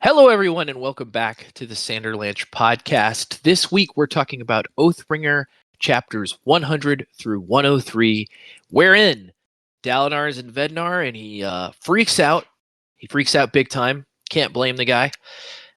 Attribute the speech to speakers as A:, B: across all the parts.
A: Hello, everyone, and welcome back to the Sanderlanche podcast. This week, we're talking about Oathbringer chapters 100 through 103, wherein Dalinar is in Vednar and he freaks out. He freaks out big time. Can't blame the guy.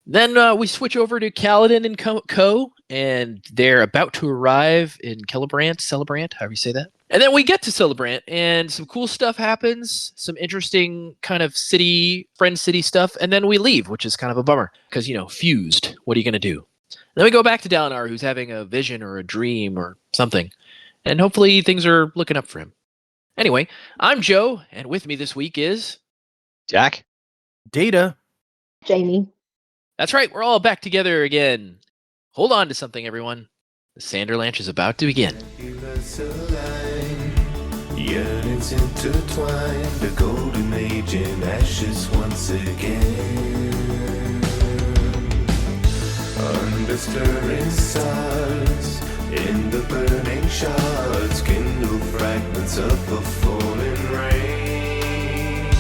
A: Then we switch over to Kaladin and Co., and they're about to arrive in Celebrant, however you say that. And then we get to Celebrant, and some cool stuff happens, some interesting kind of friend city stuff, and then we leave, which is kind of a bummer, because, fused. What are you going to do? And then we go back to Dalinar, who's having a vision or a dream or something, and hopefully things are looking up for him. Anyway, I'm Joe, and with me this week is...
B: Jack?
C: Data.
D: Jamie.
A: That's right, we're all back together again. Hold on to something, everyone. The Sanderlanche is about to begin.
E: Yearnings intertwined, the golden age in ashes once again. Under stirring stars, in the burning shards, kindle fragments of a falling rain.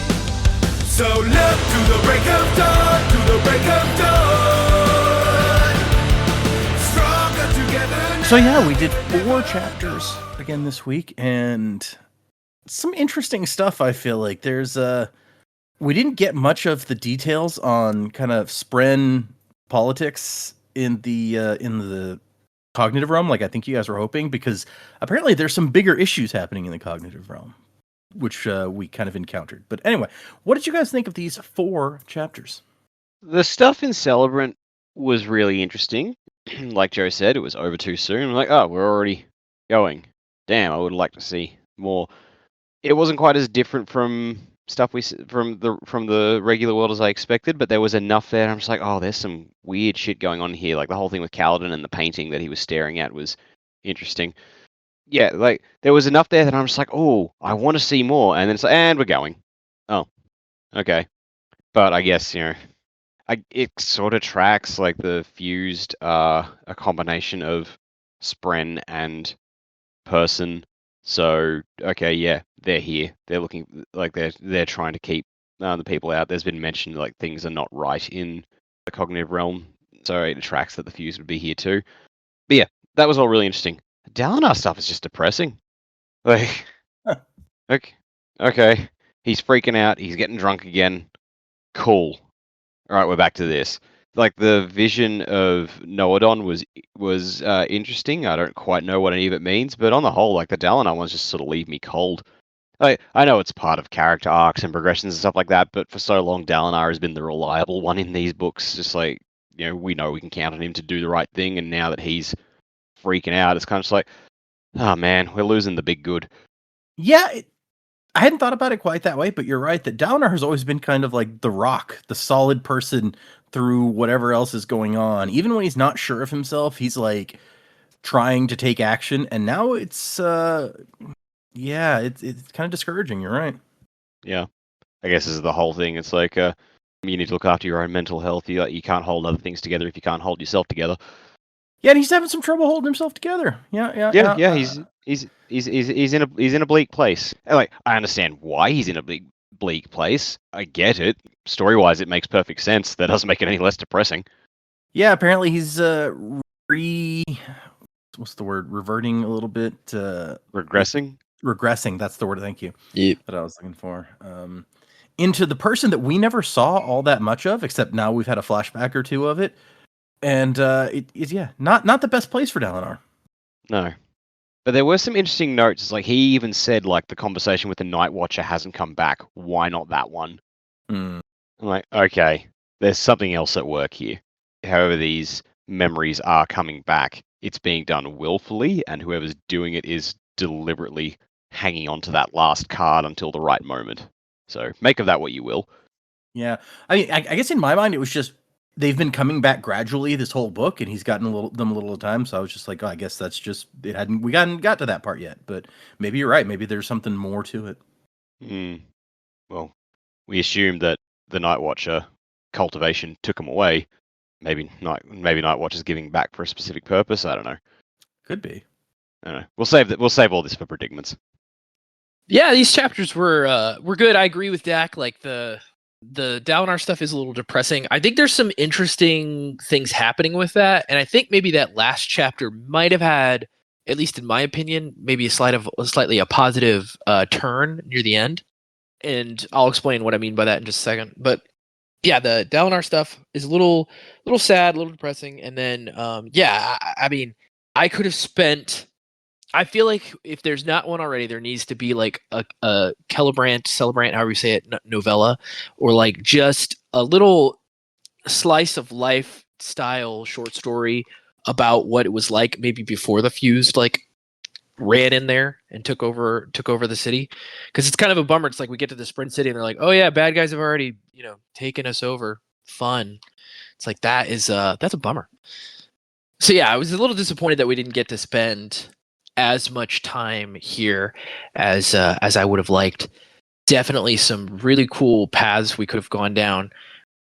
E: So look to the break of dawn, to the break of dawn. Stronger together.
C: So yeah, we did 4 chapters again this week, and some interesting stuff. I feel like there's we didn't get much of the details on kind of spren politics in the cognitive realm, like I think you guys were hoping, because apparently there's some bigger issues happening in the cognitive realm, which we kind of encountered. But anyway, what did you guys think of these 4 chapters?
B: The stuff in Celebrant was really interesting. Like Joe said, it was over too soon. I'm like, oh, we're already going. Damn, I would like to see more. It wasn't quite as different from stuff from the regular world as I expected, but there was enough there. I'm just like, oh, there's some weird shit going on here. Like the whole thing with Kaladin and the painting that he was staring at was interesting. Yeah, like there was enough there that I'm just like, oh, I want to see more. And then it's like, and we're going. Oh, okay. But I guess, it sort of tracks. Like the fused a combination of spren and person. So okay, yeah, they're here. They're looking like they're trying to keep the people out. There's been mention like things are not right in the cognitive realm, so it tracks that the fuse would be here too. But yeah, that was all really interesting. Dalinar stuff is just depressing. Like, okay, he's freaking out. He's getting drunk again. Cool. All right, we're back to this. Like the vision of Noadon was interesting. I don't quite know what any of it means, but on the whole, like the Dalinar ones just sort of leave me cold. Like I know it's part of character arcs and progressions and stuff like that, but for so long Dalinar has been the reliable one in these books. Just like, we know we can count on him to do the right thing, and now that he's freaking out, it's kind of just like, oh man, we're losing the big good.
C: Yeah, I hadn't thought about it quite that way, but you're right that Dalinar has always been kind of like the rock, the solid person through whatever else is going on. Even when he's not sure of himself, he's like trying to take action. And now it's kind of discouraging. You're right.
B: Yeah, I guess this is the whole thing. It's like you need to look after your own mental health. You can't hold other things together if you can't hold yourself together.
C: Yeah, and he's having some trouble holding himself together. Yeah.
B: He's in a bleak place. And like, I understand why he's in a bleak place. I get it. Story-wise, it makes perfect sense. That doesn't make it any less depressing.
C: Yeah, apparently he's what's the word? Reverting a little bit.
B: Regressing?
C: Regressing, that's the word, thank you.
A: Yep.
C: That I was looking for. Into the person that we never saw all that much of, except now we've had a flashback or two of it. And it's not the best place for Dalinar.
B: No. But there were some interesting notes. It's like he even said like the conversation with the Night Watcher hasn't come back. Why not that one? I'm like, okay, there's something else at work here. However, these memories are coming back. It's being done willfully, and whoever's doing it is deliberately hanging on to that last card until the right moment. So make of that what you will.
C: Yeah, I mean, I guess in my mind it was just they've been coming back gradually this whole book, and he's gotten them a little at a time. So I was just like, oh, I guess that's just we hadn't got to that part yet. But maybe you're right. Maybe there's something more to it.
B: Well, we assumed that the Night Watcher cultivation took him away. Maybe Night Watcher's giving back for a specific purpose. I don't know.
C: Could be.
B: I don't know. We'll save all this for predicaments.
A: Yeah, these chapters were good. I agree with Dak. Like the the Dalinar stuff is a little depressing. I think there's some interesting things happening with that, and I think maybe that last chapter might have had, at least in my opinion, maybe slightly a positive turn near the end. And I'll explain what I mean by that in just a second. But yeah, the Dalinar stuff is a little sad, a little depressing. And then I mean, I could have spent. I feel like if there's not one already, there needs to be like a Celebrant, however you say it, novella, or like just a little slice of life style short story about what it was like maybe before the Fused like ran in there and took over the city. Because it's kind of a bummer. It's like we get to the Sprint City and they're like, oh yeah, bad guys have already taken us over. Fun. It's like that's a bummer. So yeah, I was a little disappointed that we didn't get to spend as much time here as I would have liked. Definitely some really cool paths we could have gone down.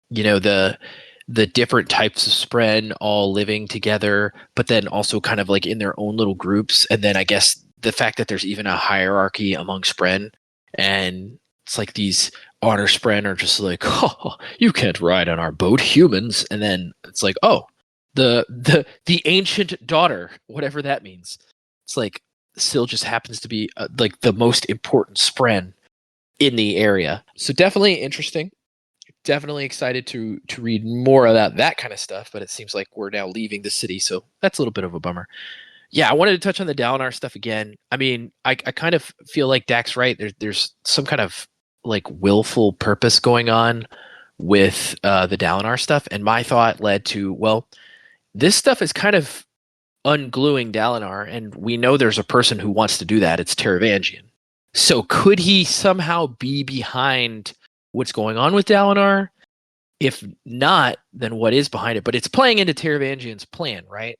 A: The different types of spren all living together, but then also kind of like in their own little groups. And then I guess the fact that there's even a hierarchy among spren, and it's like these honor spren are just like, oh, you can't ride on our boat, humans. And then it's like, oh, the ancient daughter, whatever that means. It's like Syl just happens to be like the most important spren in the area. So definitely interesting. Definitely excited to read more about that kind of stuff, but it seems like we're now leaving the city, so that's a little bit of a bummer. Yeah, I wanted to touch on the Dalinar stuff again. I mean, I kind of feel like Dak's right. There's some kind of like willful purpose going on with the Dalinar stuff, and my thought led to, well, this stuff is kind of ungluing Dalinar, and we know there's a person who wants to do that. It's Taravangian. So could he somehow be behind what's going on with Dalinar? If not, then what is behind it? But it's playing into Taravangian's plan, right?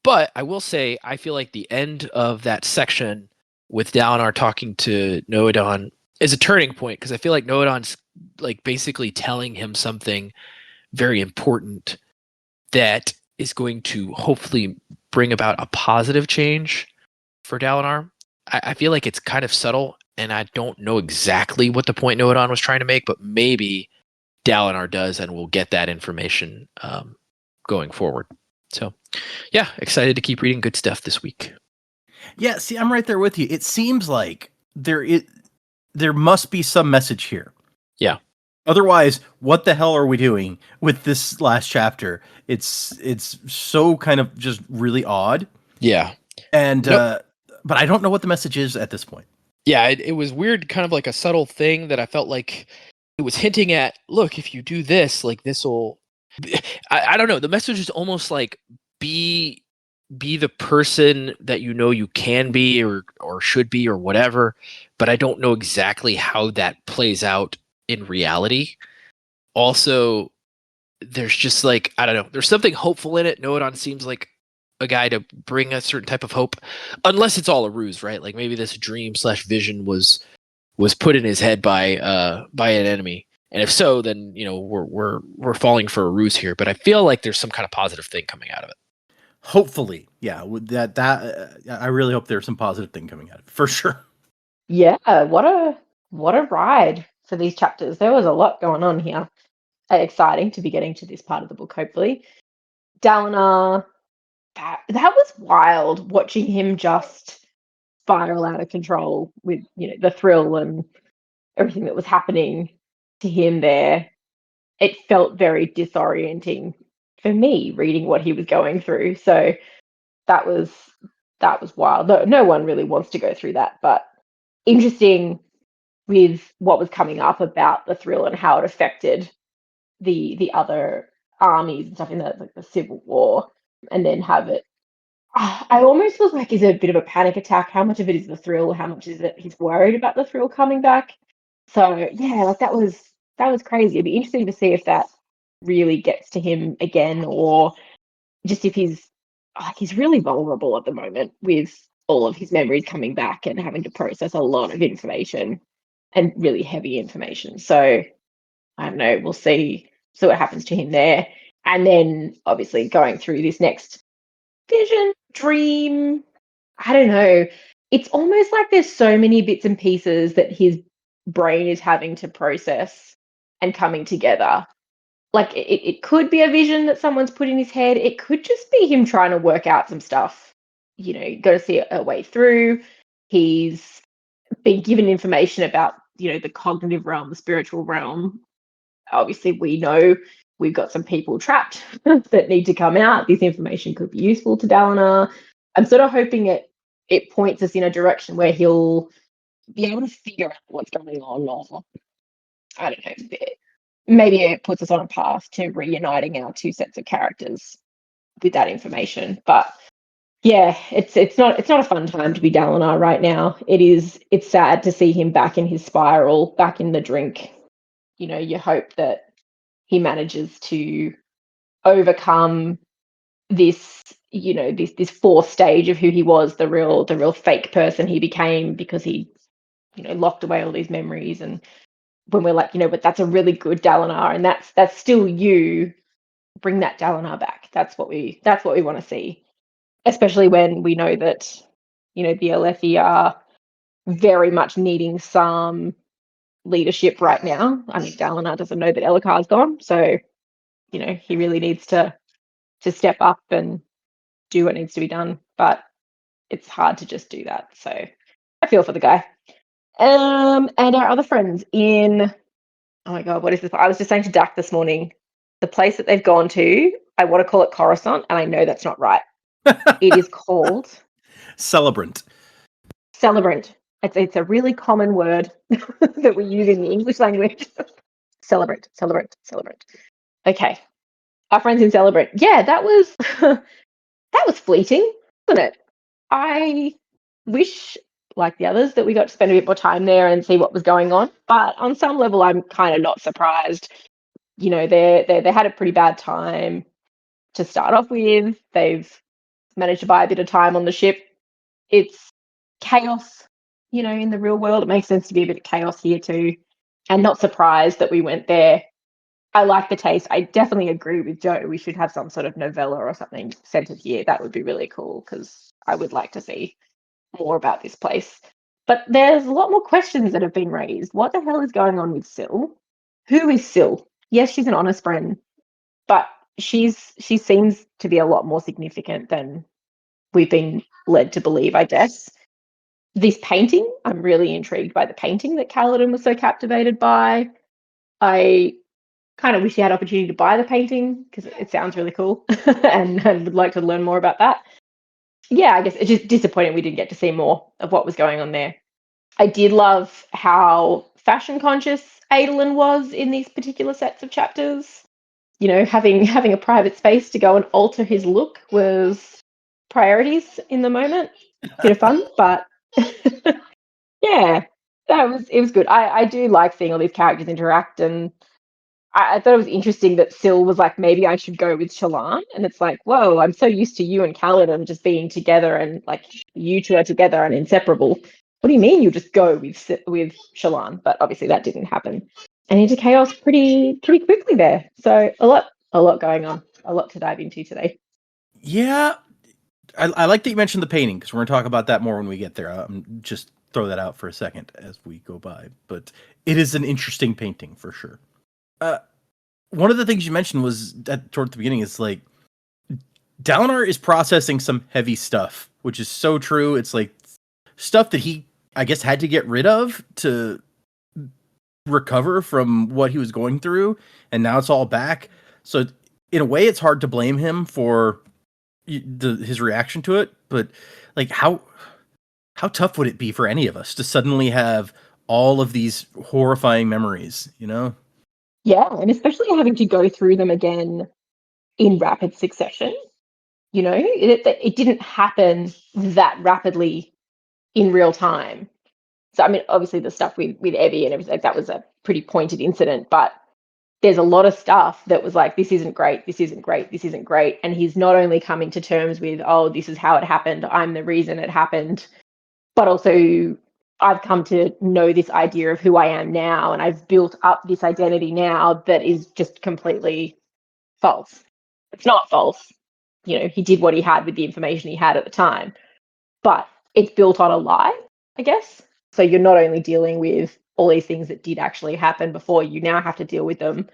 A: But I will say, I feel like the end of that section with Dalinar talking to Nohadon is a turning point, because I feel like Nohadon's like basically telling him something very important that is going to hopefully bring about a positive change for Dalinar. I feel like it's kind of subtle, and I don't know exactly what the point Nohadon was trying to make, but maybe Dalinar does, and we'll get that information going forward. So, yeah, excited to keep reading good stuff this week.
C: Yeah, see, I'm right there with you. It seems like there must be some message here.
A: Yeah.
C: Otherwise, what the hell are we doing with this last chapter? It's so kind of just really odd.
A: Yeah.
C: And but I don't know what the message is at this point.
A: Yeah, it was weird, kind of like a subtle thing that I felt like it was hinting at, look, if you do this, like this will... I don't know. The message is almost like be the person that you can be or should be or whatever, but I don't know exactly how that plays out in reality. Also, there's just like, I don't know, there's something hopeful in it. Nohadon seems like a guy to bring a certain type of hope, unless it's all a ruse, right? Like maybe this dream/vision was put in his head by an enemy, and if so, then we're falling for a ruse here. But I feel like there's some kind of positive thing coming out of it.
C: Hopefully, yeah. With that I really hope there's some positive thing coming out of it, for sure.
D: Yeah, what a ride for these chapters. There was a lot going on here. Exciting to be getting to this part of the book, hopefully. Dalinar, that was wild, watching him just spiral out of control with the thrill and everything that was happening to him there. It felt very disorienting for me reading what he was going through. So that was wild. No one really wants to go through that, but interesting with what was coming up about the thrill and how it affected the other armies and stuff in the Civil War, and then have it. I almost was like, is it a bit of a panic attack? How much of it is the thrill? How much is it he's worried about the thrill coming back? So yeah, like that was crazy. It'd be interesting to see if that really gets to him again, or just if he's really vulnerable at the moment with all of his memories coming back and having to process a lot of information and really heavy information. So I don't know, we'll see what happens to him there. And then obviously going through this next vision, dream, I don't know. It's almost like there's so many bits and pieces that his brain is having to process and coming together. Like, it could be a vision that someone's put in his head. It could just be him trying to work out some stuff. You know, you got to see a way through. He's been given information about, you know, the cognitive realm, the spiritual realm. Obviously, we know we've got some people trapped that need to come out. This information could be useful to Dalinar. I'm sort of hoping it points us in a direction where he'll be able to figure out what's going on, or I don't know, maybe it puts us on a path to reuniting our two sets of characters with that information. But yeah, it's not a fun time to be Dalinar right now. It's sad to see him back in his spiral, back in the drink. You know, you hope that he manages to overcome this, you know, this fourth stage of who he was, the real fake person he became, because he, you know, locked away all these memories. And when we're like, you know, but that's a really good Dalinar, and that's still you, bring that Dalinar back. That's what we want to see. Especially when we know that, you know, the Alethi are very much needing some leadership right now. I mean, Dalinar doesn't know that Elhakar's gone, so, you know, he really needs to step up and do what needs to be done. But it's hard to just do that. So I feel for the guy. And our other friends in, oh my God, what is this? I was just saying to Dak this morning, the place that they've gone to, I want to call it Coruscant, and I know that's not right. It is called
C: Celebrant.
D: Celebrant. It's a really common word that we use in the English language. Celebrant. Okay. Our friends in Celebrant. Yeah, that was that was fleeting, wasn't it? I wish, like the others, that we got to spend a bit more time there and see what was going on. But on some level, I'm kind of not surprised. You know, they had a pretty bad time to start off with. They've managed to buy a bit of time on the ship. It's chaos, you know, in the real world. It makes sense to be a bit of chaos here too. And not surprised that we went there. I like the taste. I definitely agree with Joe. We should have some sort of novella or something centered here. That would be really cool, because I would like to see more about this place. But there's a lot more questions that have been raised. What the hell is going on with Syl? Who is Syl? Yes, she's an honest friend, but she seems to be a lot more significant than we've been led to believe, I guess. This painting, I'm really intrigued by the painting that Kaladin was so captivated by. I kind of wish he had opportunity to buy the painting, because it sounds really cool and would like to learn more about that. Yeah, I guess it's just disappointing we didn't get to see more of what was going on there. I did love how fashion conscious Adolin was in these particular sets of chapters. You know, having a private space to go and alter his look was priorities in the moment. Bit of fun, but yeah, it was good. I do like seeing all these characters interact, and I thought it was interesting that Syl was like, maybe I should go with Shallan, and it's like, whoa, I'm so used to you and Kaladin just being together, and like you two are together and inseparable. What do you mean you just go with Shallan? But obviously that didn't happen, and into chaos pretty quickly there. So a lot going on, a lot to dive into today.
C: Yeah, I like that you mentioned the painting, because we're going to talk about that more when we get there. Just throw that out for a second as we go by. But it is an interesting painting for sure. One of the things you mentioned was toward the beginning is like Dalinar is processing some heavy stuff, which is so true. It's like stuff that he, I guess, had to get rid of to recover from what he was going through, and now it's all back. So in a way, it's hard to blame him for his reaction to it. But like, how tough would it be for any of us to suddenly have all of these horrifying memories, you know?
D: Yeah, and especially having to go through them again in rapid succession. You know, it didn't happen that rapidly in real time. So, I mean, obviously the stuff with Evie and everything, that was a pretty pointed incident, but there's a lot of stuff that was like, this isn't great, this isn't great, this isn't great. And he's not only coming to terms with, oh, this is how it happened, I'm the reason it happened, but also I've come to know this idea of who I am now, and I've built up this identity now that is just completely false. It's not false. You know, he did what he had with the information he had at the time, but it's built on a lie, I guess. So you're not only dealing with all these things that did actually happen before. You now have to deal with them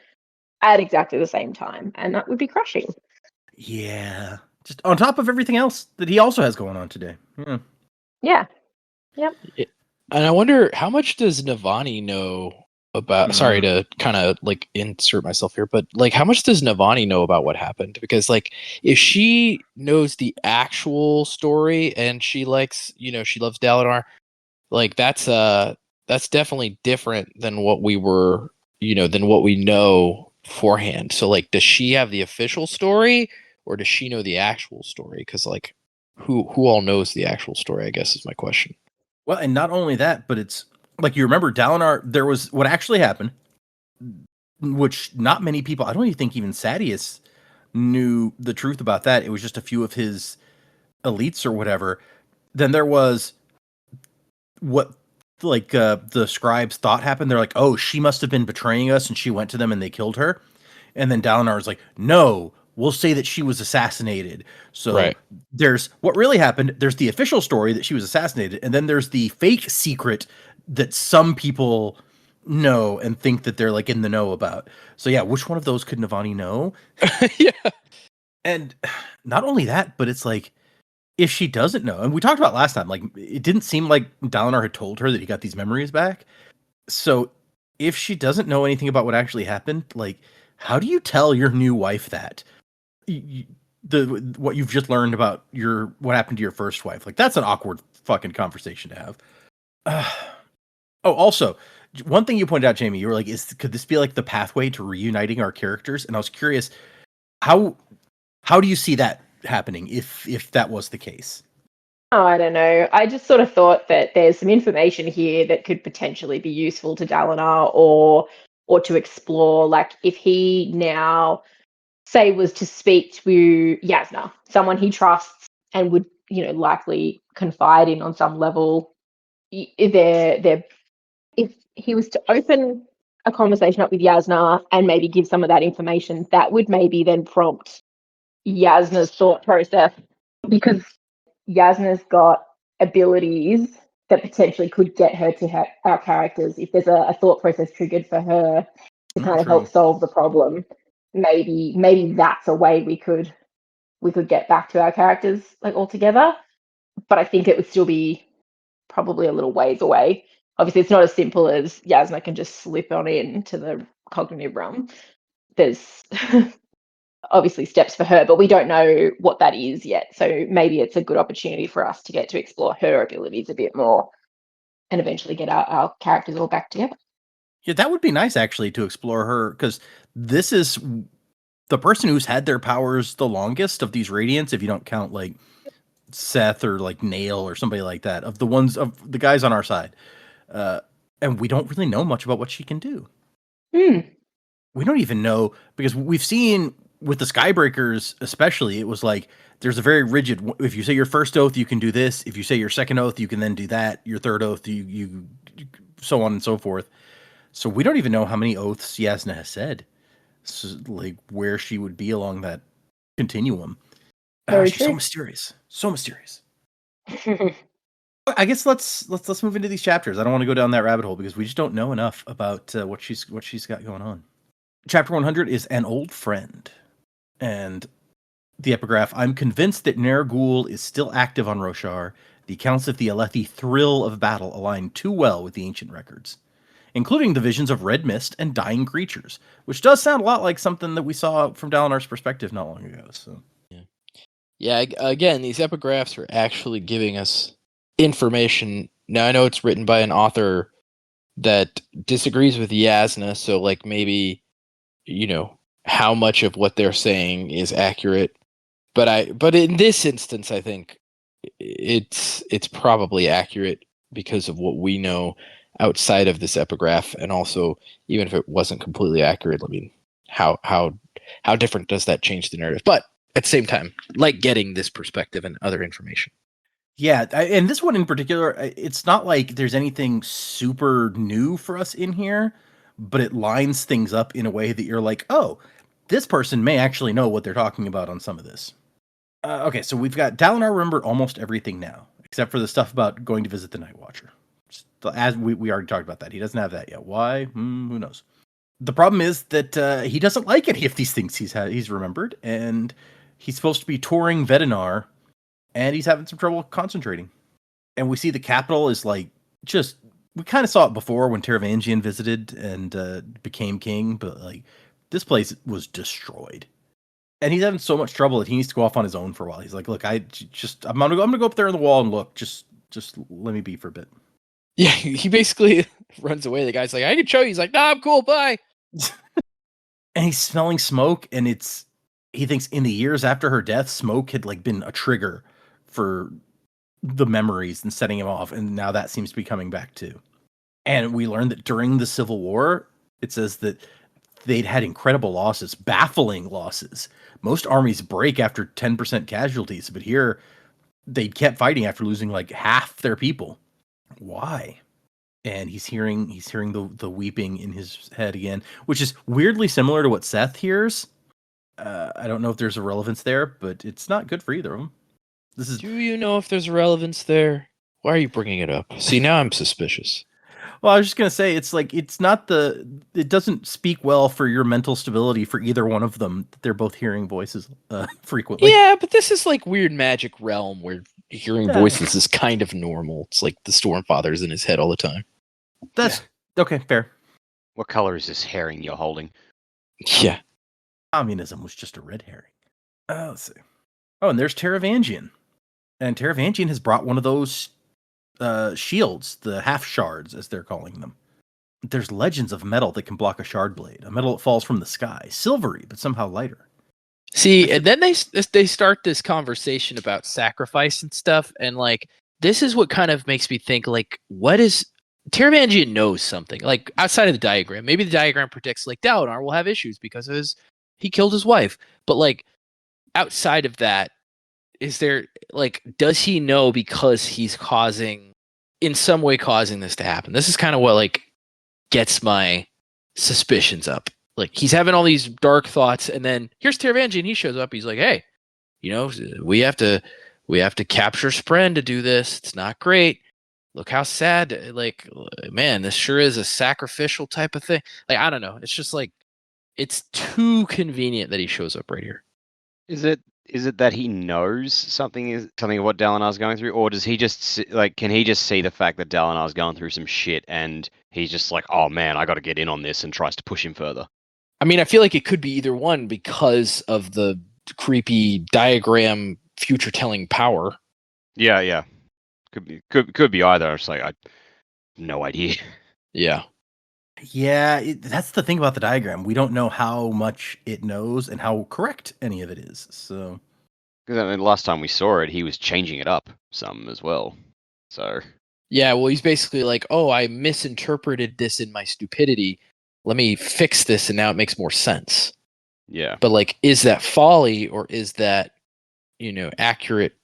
D: at exactly the same time, and that would be crushing.
C: Yeah. Just on top of everything else that he also has going on today. Yeah.
D: Yeah. Yep.
A: And I wonder, how much does Navani know about, sorry to kind of like insert myself here, but like how much does Navani know about what happened? Because like if she knows the actual story and she likes, she loves Dalinar, like that's definitely different than what we were, than what we know beforehand. So like, does she have the official story or does she know the actual story? Because like who all knows the actual story, I guess is my question.
C: Well, and not only that, but it's like, you remember Dalinar, there was what actually happened, which not many people, I don't even think even Sadeas knew the truth about that. It was just a few of his elites or whatever. Then there was what the scribes thought happened. They're like, oh, she must have been betraying us and she went to them and they killed her. And then Dalinar was like, no, we'll say that she was assassinated. So there's what really happened. There's the official story that she was assassinated. And then there's the fake secret that some people know and think that they're like in the know about. So yeah, which one of those could Navani know?
A: Yeah.
C: And not only that, but it's like, if she doesn't know, and we talked about last time, like it didn't seem like Dalinar had told her that he got these memories back. So if she doesn't know anything about what actually happened, like how do you tell your new wife that what you've just learned about what happened to your first wife? Like that's an awkward fucking conversation to have. Oh, also, one thing you pointed out, Jamie, you were like, could this be like the pathway to reuniting our characters? And I was curious, how do you see that happening if that was the case?
D: Oh, I don't know. I just sort of thought that there's some information here that could potentially be useful to Dalinar or to explore. Like if he now, say, was to speak to Yasna, someone he trusts and would, likely confide in on some level, if he was to open a conversation up with Yasna and maybe give some of that information, that would maybe then prompt Yasna's thought process, because Yasna's got abilities that potentially could get her to our characters. If there's a thought process triggered for her to kind of help solve the problem, maybe that's a way we could get back to our characters like altogether. But I think it would still be probably a little ways away. Obviously, it's not as simple as Yasna can just slip on into the cognitive realm. There's obviously steps for her, but we don't know what that is yet. So maybe it's a good opportunity for us to get to explore her abilities a bit more and eventually get our characters all back together.
C: Yeah, that would be nice actually to explore her, because this is the person who's had their powers the longest of these Radiants, if you don't count like Seth or like Nail or somebody like that, of the guys on our side. And we don't really know much about what she can do. We don't even know, because we've seen with the Skybreakers especially, it was like there's a very rigid, if you say your first oath you can do this, if you say your second oath you can then do that, your third oath you so on and so forth. So we don't even know how many oaths Yasna has said, so, like where she would be along that continuum. She's so mysterious, I guess let's move into these chapters. I don't want to go down that rabbit hole because we just don't know enough about what she's got going on. Chapter 100 is An Old Friend. And the epigraph, I'm convinced that Ner'gul is still active on Roshar. The accounts of the Alethi thrill of battle align too well with the ancient records, including the visions of red mist and dying creatures, which does sound a lot like something that we saw from Dalinar's perspective not long ago. So,
A: yeah. Again, these epigraphs are actually giving us information. Now, I know it's written by an author that disagrees with Yasna, so like maybe, how much of what they're saying is accurate. But in this instance, I think it's probably accurate because of what we know outside of this epigraph, and also even if it wasn't completely accurate, I mean, how different does that change the narrative? But at the same time, like getting this perspective and other information.
C: Yeah, and this one in particular, it's not like there's anything super new for us in here, but it lines things up in a way that you're like, oh, this person may actually know what they're talking about on some of this. Okay, so we've got Dalinar remembered almost everything now, except for the stuff about going to visit the Night Watcher. Just As we already talked about that. He doesn't have that yet. Why? Who knows? The problem is that he doesn't like any of these things he's remembered, and he's supposed to be touring Dalinar, and he's having some trouble concentrating. And we see the capital is like just, we kind of saw it before when Taravangian visited and became king, but like this place was destroyed. And he's having so much trouble that he needs to go off on his own for a while. He's like, look, I'm gonna go up there on the wall and look. Just let me be for a bit.
A: Yeah, he basically runs away. The guy's like, I can show you. He's like, nah, I'm cool, bye.
C: And he's smelling smoke, and he thinks in the years after her death, smoke had like been a trigger for the memories and setting him off, and now that seems to be coming back too. And we learned that during the Civil War, it says that they'd had incredible losses, baffling losses. Most armies break after 10% casualties, but here they kept fighting after losing like half their people. Why? And he's hearing the weeping in his head again, which is weirdly similar to what Seth hears. I don't know if there's a relevance there, but it's not good for either of them.
A: Do you know if there's relevance there? Why are you bringing it up? See, now I'm suspicious.
C: Well, I was just going to say, it's like, it doesn't speak well for your mental stability for either one of them. They're both hearing voices frequently.
A: Yeah, but this is like weird magic realm where hearing voices is kind of normal. It's like the Stormfather's in his head all the time.
C: That's okay, fair.
B: What color is this herring you're holding?
A: Yeah.
C: Communism was just a red herring. Let's see. Oh, and there's Taravangian. And Taravangian has brought one of those shields, the half shards, as they're calling them. There's legends of metal that can block a shard blade, a metal that falls from the sky, silvery, but somehow lighter.
A: See, and then they start this conversation about sacrifice and stuff, and like this is what kind of makes me think, like, what is Taravangian knows something, like outside of the diagram. Maybe the diagram predicts like Dalinar will have issues because of he killed his wife, but like outside of that, is there like, does he know because he's in some way causing this to happen? This is kind of what like gets my suspicions up. Like he's having all these dark thoughts, and then here's Taravangian. He shows up. He's like, "Hey, we have to capture Spren to do this. It's not great. Look how sad. Like, man, this sure is a sacrificial type of thing. Like, I don't know. It's just like it's too convenient that he shows up right here.
B: Is it that he knows something of what Dalinar's going through, or does he just can he just see the fact that Dalinar's going through some shit and he's just like, oh man, I got to get in on this, and tries to push him further?
A: I mean, I feel like it could be either one because of the creepy diagram future telling power.
B: Yeah. Could be either. It's like I have no idea.
A: Yeah.
C: Yeah, that's the thing about the diagram. We don't know how much it knows and how correct any of it is. So,
B: because I mean, last time we saw it, he was changing it up some as well. So
A: yeah, well, he's basically like, "Oh, I misinterpreted this in my stupidity. Let me fix this, and now it makes more sense."
B: Yeah,
A: but like, is that folly or is that accurate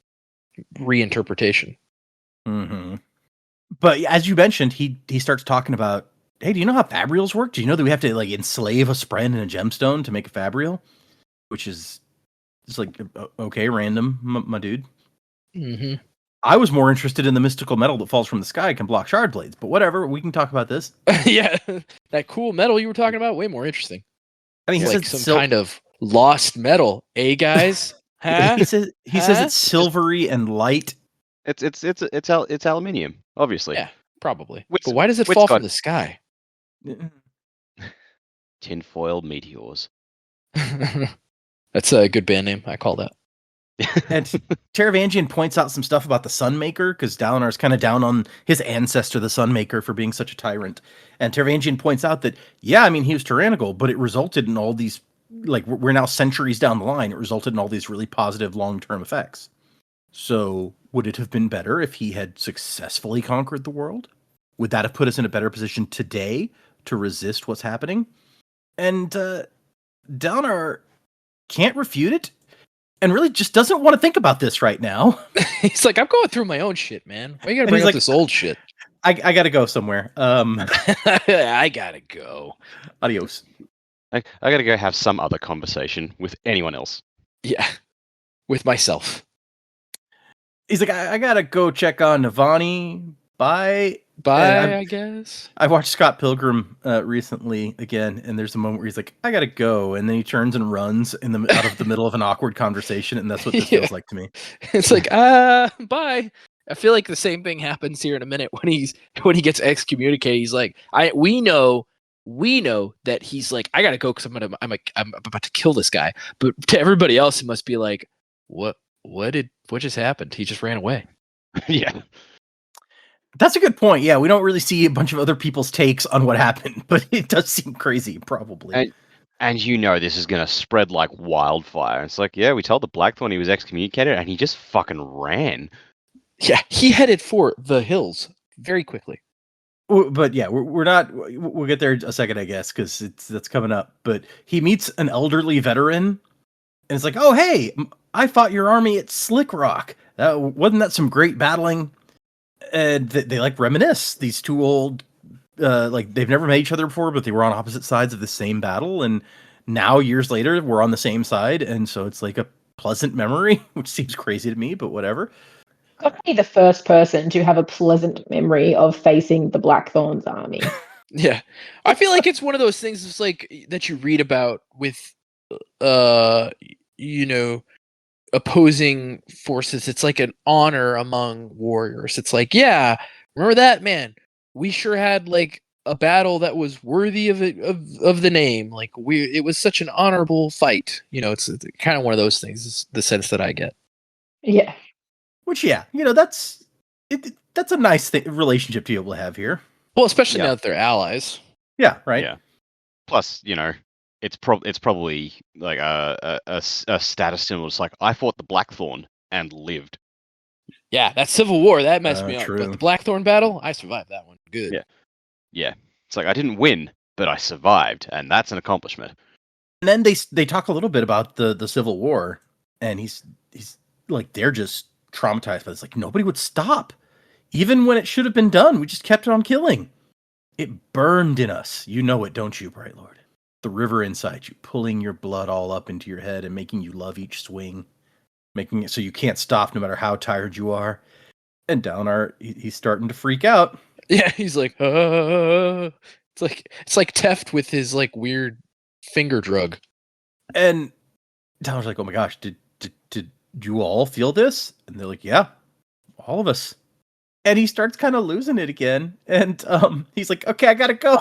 A: reinterpretation?
C: Mm-hmm. But as you mentioned, he starts talking about, hey, do you know how fabrials work? Do you know that we have to like enslave a spren and a gemstone to make a fabrial? Which is just like, okay, random, my dude.
A: Mm-hmm.
C: I was more interested in the mystical metal that falls from the sky can block shard blades, but whatever, we can talk about this.
A: Yeah, that cool metal you were talking about, way more interesting.
C: I mean,
A: it's like some kind of lost metal, guys? Huh?
C: He says it's silvery and light.
B: It's aluminium, obviously.
A: Yeah, probably. But why does it fall from the sky?
B: Tinfoil meteors.
A: That's a good band name. I call that.
C: And Taravangian points out some stuff about the Sunmaker, because Dalinar's kind of down on his ancestor, the Sunmaker, for being such a tyrant. And Taravangian points out that, yeah, I mean, he was tyrannical, but it resulted in all these, like, we're now centuries down the line, it resulted in all these really positive long-term effects. So, would it have been better if he had successfully conquered the world? Would that have put us in a better position today to resist what's happening? And Dalinar can't refute it, and really just doesn't want to think about this right now.
A: He's like, I'm going through my own shit, man. Why you gotta bring up this old shit?
C: I gotta go somewhere.
A: I gotta go.
C: Adios.
B: I gotta go have some other conversation with anyone else.
A: Yeah, with myself.
C: He's like, I gotta go check on Navani. Bye.
A: bye, I guess.
C: I watched Scott Pilgrim recently again, and there's a moment where he's like, "I gotta go," and then he turns and runs out of the middle of an awkward conversation, and that's what this
A: Yeah.
C: feels like to me.
A: It's like, bye. I feel like the same thing happens here in a minute when he gets excommunicated. He's like, we know that he's like, I gotta go because I'm about to kill this guy. But to everybody else, it must be like, what just happened? He just ran away.
B: Yeah.
C: That's a good point. Yeah, we don't really see a bunch of other people's takes on what happened, but it does seem crazy, probably.
B: And you know this is going to spread like wildfire. It's like, yeah, we told the Blackthorn he was excommunicated, and he just fucking ran.
A: Yeah, he headed for the hills very quickly.
C: But yeah, we're not. We'll get there in a second, I guess, because that's coming up. But he meets an elderly veteran, and it's like, oh hey, I fought your army at Slick Rock. Wasn't that some great battling? And they like reminisce. These two old, like they've never met each other before, but they were on opposite sides of the same battle, and now years later we're on the same side, and so it's like a pleasant memory, which seems crazy to me, but whatever.
D: Got to be the first person to have a pleasant memory of facing the Blackthorn's army.
A: Yeah, I feel like it's one of those things. It's like that you read about with, opposing forces. It's like an honor among warriors. It's like, yeah, remember that, man? We sure had like a battle that was worthy of it, of the name. Like it was such an honorable fight. It's kind of one of those things. Is the sense that I get.
D: Yeah.
C: Which, yeah, that's that's a nice relationship to be able to have here.
A: Well, especially now that they're allies.
C: Yeah, right.
B: Yeah. Plus, it's probably like a status symbol. It's like, I fought the Blackthorn and lived.
A: Yeah, that Civil War, that messed me up.
C: True.
A: But the Blackthorn battle, I survived that one. Good.
B: Yeah. Yeah. It's like, I didn't win, but I survived, and that's an accomplishment.
C: And then they talk a little bit about the Civil War, and he's like, they're just traumatized, but it's like nobody would stop. Even when it should have been done, we just kept on killing. It burned in us. You know it, don't you, Bright Lord? The river inside you, pulling your blood all up into your head and making you love each swing, making it so you can't stop no matter how tired you are. And Dalinar, he's starting to freak out.
A: Yeah, he's like, it's like Teft with his like weird finger drug.
C: And Dalinar's like, oh my gosh, did you all feel this? And they're like, yeah, all of us. And he starts kind of losing it again. And he's like, okay, I gotta go.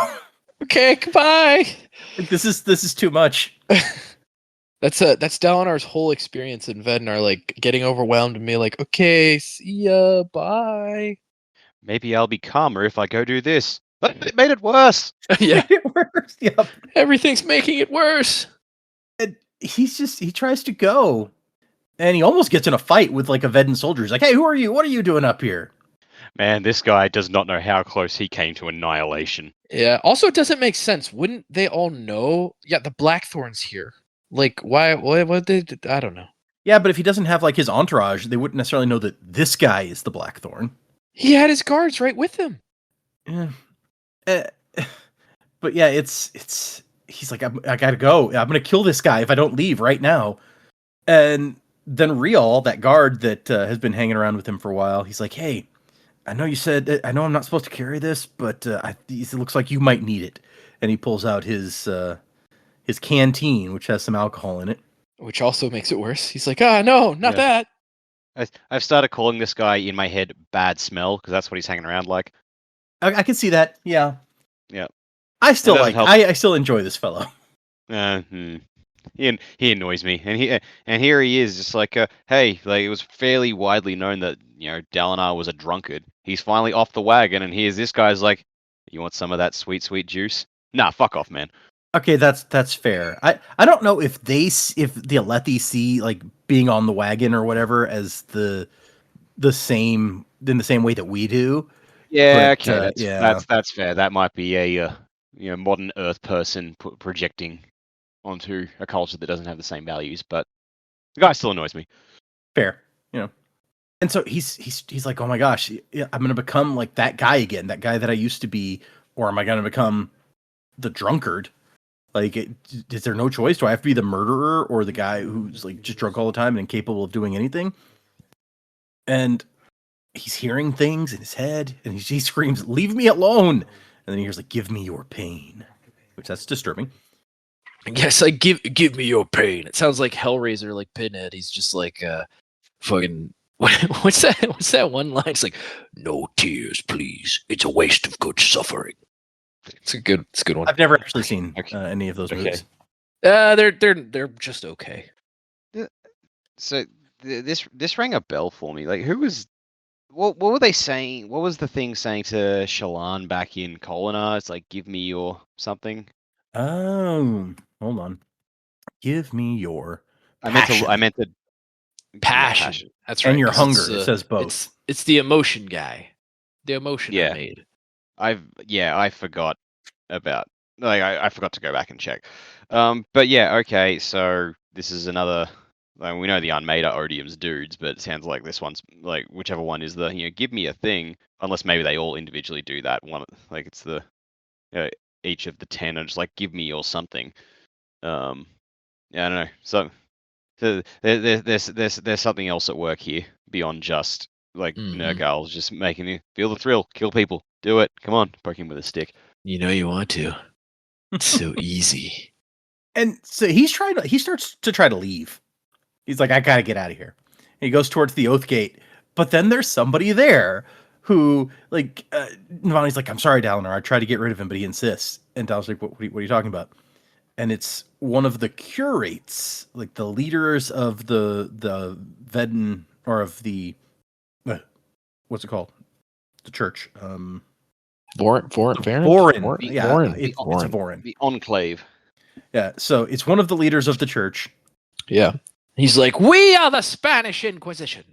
A: Okay, goodbye.
C: This is too much.
A: That's Dalinar's whole experience in Vednar, like getting overwhelmed and being like, okay, see ya, bye.
B: Maybe I'll be calmer if I go do this. But it made it worse.
A: Yeah,
C: It works. Yep.
A: everything's making it worse.
C: And he tries to go. And he almost gets in a fight with like a Veddan soldier. He's like, hey, who are you? What are you doing up here?
B: Man, this guy does not know how close he came to annihilation.
A: Yeah. Also, it doesn't make sense. Wouldn't they all know? Yeah, the Blackthorn's here. Like, why? What did? I don't know.
C: Yeah, but if he doesn't have like his entourage, they wouldn't necessarily know that this guy is the Blackthorn.
A: He had his guards right with him.
C: Yeah. But yeah, it's he's like, I gotta go. I'm gonna kill this guy if I don't leave right now. And then Rial, that guard that has been hanging around with him for a while, he's like, hey, I know you said, I know I'm not supposed to carry this, but it looks like you might need it. And he pulls out his canteen, which has some alcohol in it.
A: Which also makes it worse. He's like, no, not that.
B: I've started calling this guy in my head Bad Smell, because that's what he's hanging around like.
C: I can see that. Yeah.
B: Yeah.
C: I still
B: help.
C: I still enjoy this fellow.
B: He annoys me, and here he is, just like, hey, like it was fairly widely known that Dalinar was a drunkard. He's finally off the wagon, and here's this guy's like, you want some of that sweet juice? Nah, fuck off, man.
C: Okay, that's fair. I don't know if the Alethi see like being on the wagon or whatever as the same in the same way that we do.
B: Yeah,
C: But,
B: okay, that's fair. That might be a modern Earth person projecting onto a culture that doesn't have the same values, but the guy still annoys me.
C: Fair, And so he's like, oh my gosh, I'm gonna become like that guy again, that guy that I used to be, or am I gonna become the drunkard? Like, is there no choice? Do I have to be the murderer or the guy who's like just drunk all the time and incapable of doing anything? And he's hearing things in his head, and he screams, "Leave me alone!" And then he hears like, "Give me your pain," which that's disturbing.
A: Yes, like give me your pain. It sounds like Hellraiser, like Pinhead. He's just like fucking. What's that? What's that one line? It's like, "No tears, please. It's a waste of good suffering." It's a good one.
C: I've never actually seen any of those
B: Okay.
C: movies.
A: They're just okay.
B: So this rang a bell for me. Like, who was? What were they saying? What was the thing saying to Shallan back in Kolinar? It's like, give me your something.
C: Oh, hold on. Give me your
B: I
C: passion.
B: meant to.
A: Passion. That's right.
C: And your
A: 'cause
C: hunger.
A: it's,
C: It says both.
A: It's the emotion guy. The emotion I
B: Yeah.
A: made.
B: I forgot about. Like, I forgot to go back and check. But yeah, okay. So this is another. Like, we know the unmade are odium's dudes, but it sounds like this one's like whichever one is the give me a thing. Unless maybe they all individually do that one. Like it's the each of the 10 are just like give me your something. Yeah, I don't know. So there's something else at work here beyond just like Nergal's just making you feel the thrill, kill people, do it. Come on, poke him with a stick.
A: You know you want to. It's so easy.
C: And so he starts to try to leave. He's like, I gotta get out of here. And he goes towards the Oath Gate, but then there's somebody there who, like, Navani's like, I'm sorry, Dalinar, I tried to get rid of him, but he insists. And Dalinar's like, what are you talking about? And it's one of the curates, like the leaders of the Veden, or of the, what's it called? The church.
A: Vorin.
C: Yeah,
A: Vorin.
C: it's a Vorin.
B: The Enclave.
C: Yeah, so it's one of the leaders of the church.
A: Yeah. He's like, we are the Spanish Inquisition.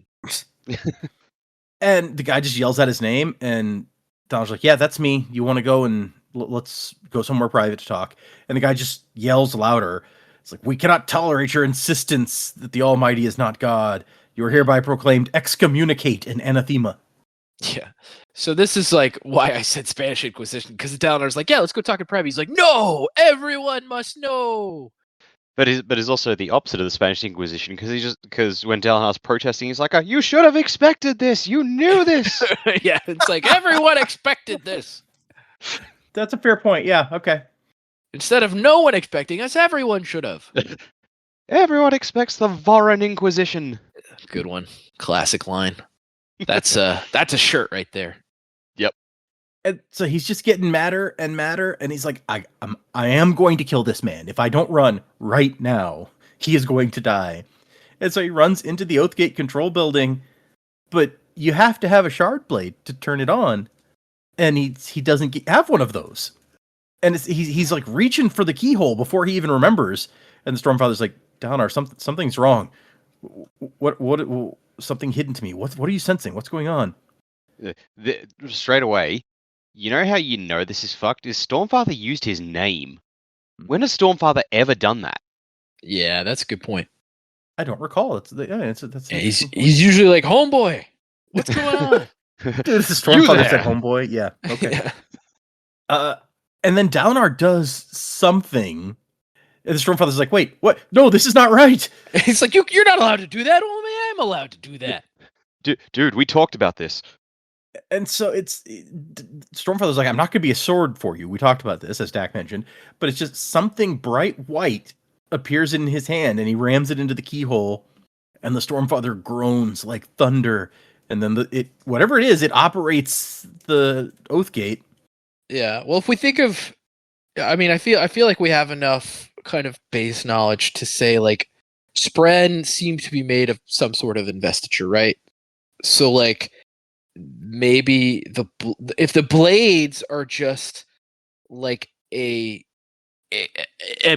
C: And the guy just yells out his name, and Donald's like, yeah, that's me. You want to go and let's go somewhere private to talk. And the guy just yells louder. It's like, we cannot tolerate your insistence that the Almighty is not God. You are hereby proclaimed excommunicate and anathema.
A: Yeah. So this is like why I said Spanish Inquisition, because the Dalinar's like, yeah, let's go talk in private. He's like, no, everyone must know.
B: But is also the opposite of the Spanish Inquisition, because when Dalinar's protesting, he's like, you should have expected this. You knew this.
A: Yeah, it's like everyone expected this.
C: That's a fair point. Yeah, okay.
A: Instead of no one expecting us, everyone should have.
B: Everyone expects the Vorin Inquisition.
A: Good one. Classic line. That's a shirt right there.
B: Yep.
C: And so he's just getting madder and madder, and he's like, I am going to kill this man. If I don't run right now, he is going to die. And so he runs into the Oathgate control building, but you have to have a shard blade to turn it on, and he doesn't have one of those. And he's like reaching for the keyhole before he even remembers, and the Stormfather's like, Dalinar, something's wrong. What something hidden to me. What are you sensing? What's going on?
B: Straight away, you know how you know this is fucked? Is Stormfather used his name. When has Stormfather ever done that?
A: Yeah, that's a good point.
C: I don't recall.
A: He's usually like, homeboy, what's going on?
C: Dude, this is Stormfather said homeboy. Yeah. Okay. Yeah. And then Dalinar does something. And the Stormfather's like, wait, what? No, this is not right.
A: He's like, you're not allowed to do that. Only I'm allowed to do that.
B: Dude, we talked about this.
C: And so Stormfather's like, I'm not going to be a sword for you. We talked about this, as Dak mentioned. But it's just something bright white appears in his hand, and he rams it into the keyhole. And the Stormfather groans like thunder. And then whatever it is, it operates the Oathgate.
A: Yeah. Well, if we think of, I mean, I feel like we have enough kind of base knowledge to say like spren seems to be made of some sort of investiture, right? So like maybe if the blades are just like a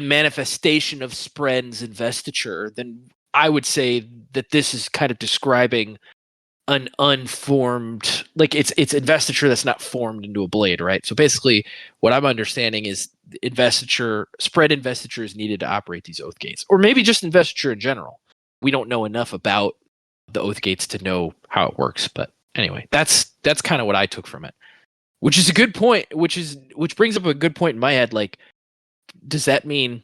A: manifestation of spren's investiture, then I would say that this is kind of describing an unformed, like it's investiture that's not formed into a blade, right? So basically what I'm understanding is spren investiture is needed to operate these oath gates, or maybe just investiture in general. We don't know enough about the oath gates to know how it works, but anyway, that's kind of what I took from it, which is a good point, which brings up a good point in my head. Like, does that mean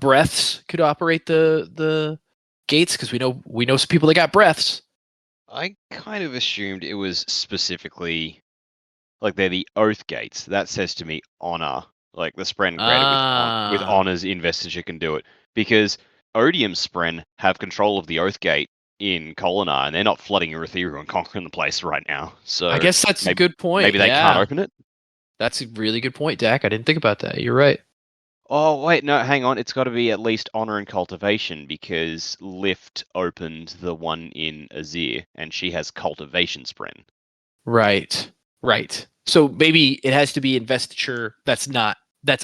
A: breaths could operate the gates? Because we know some people that got breaths.
B: I kind of assumed it was specifically like they're the oath gates. That says to me honor. Like the spren granted with honor's investiture can do it. Because Odium spren have control of the oath gate in Kolinar, and they're not flooding Ethereal and conquering the place right now. So
A: I guess that's a good point.
B: Maybe they can't open it.
A: That's a really good point, Dak. I didn't think about that. You're right.
B: Oh, wait, no, hang on. It's got to be at least honor and cultivation because Lift opened the one in Azir and she has cultivation spren.
A: Right. So maybe it has to be investiture that's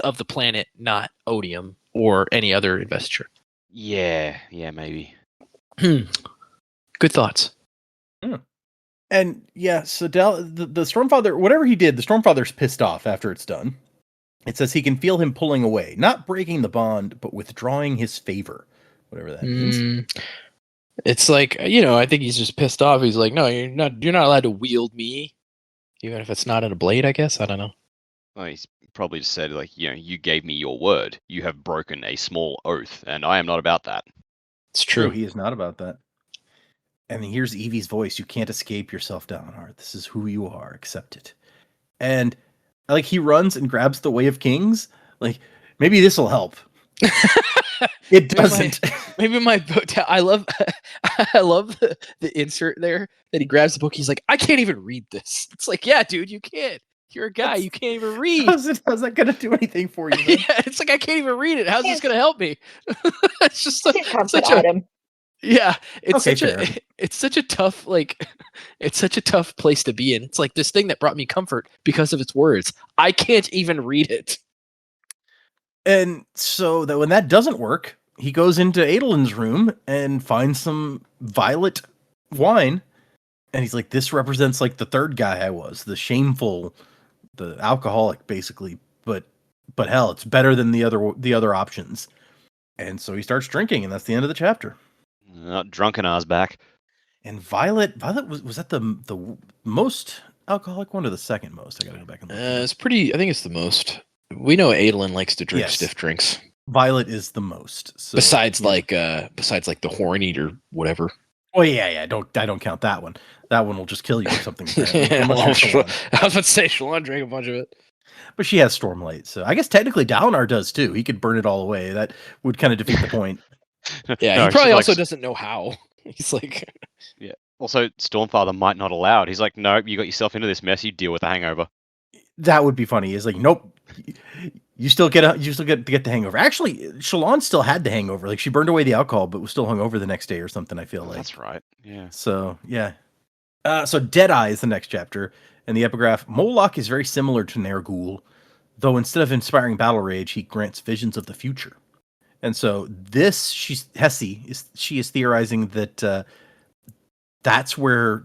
A: of the planet, not Odium or any other investiture.
B: Yeah, maybe.
A: Good thoughts.
C: And yeah, so the Stormfather, whatever he did, the Stormfather's pissed off after it's done. It says he can feel him pulling away, not breaking the bond, but withdrawing his favor, whatever that means.
A: It's like, I think he's just pissed off. He's like, no, you're not allowed to wield me, even if it's not in a blade, I guess. I don't know.
B: Well, he's probably just said, like, you gave me your word. You have broken a small oath, and I am not about that.
A: It's true.
C: No, he is not about that. And here's Evie's voice. You can't escape yourself, Dalinar. This is who you are. Accept it. And like he runs and grabs the Way of Kings. Like maybe this will help. It doesn't.
A: Maybe my book. I love the insert there that he grabs the book. He's like, I can't even read this. It's like, yeah, dude, you can't. You're a guy. You can't even read.
C: How's that gonna do anything for you? Man?
A: Yeah, it's like I can't even read it. How's this gonna help me? It's just such
D: item.
A: Yeah, it's
C: okay,
A: such a tough it's such a tough place to be in. It's like this thing that brought me comfort because of its words. I can't even read it.
C: And so that when that doesn't work, he goes into Adolin's room and finds some violet wine, and he's like, "This represents like the third guy I was, the shameful, the alcoholic, basically. But hell, it's better than the other options." And so he starts drinking, and that's the end of the chapter.
B: Not drunken ass back.
C: And Violet was that the most alcoholic one or the second most? I gotta go back and look.
A: It's pretty. I think it's the most. We know Adolin likes to drink stiff drinks.
C: Violet is the most. So,
A: besides like the Horn Eater, whatever.
C: Oh yeah. I don't count that one. That one will just kill you or something.
A: I was about to say Shalon drank a bunch of it.
C: But she has Stormlight, so I guess technically Dalinar does too. He could burn it all away. That would kind of defeat the point.
A: Yeah, no, he probably also doesn't know how. He's like,
B: yeah. Also, Stormfather might not allow it. He's like, nope, you got yourself into this mess. You deal with the hangover.
C: That would be funny. He's like, nope, you still get to get the hangover. Actually, Shalon still had the hangover. Like she burned away the alcohol, but was still hungover the next day or something. I feel like
B: that's right. Yeah.
C: So yeah. So Deadeye is the next chapter, and the epigraph. Moloch is very similar to Ner'gul, though instead of inspiring battle rage, he grants visions of the future. And so this, Hessie is theorizing that that's where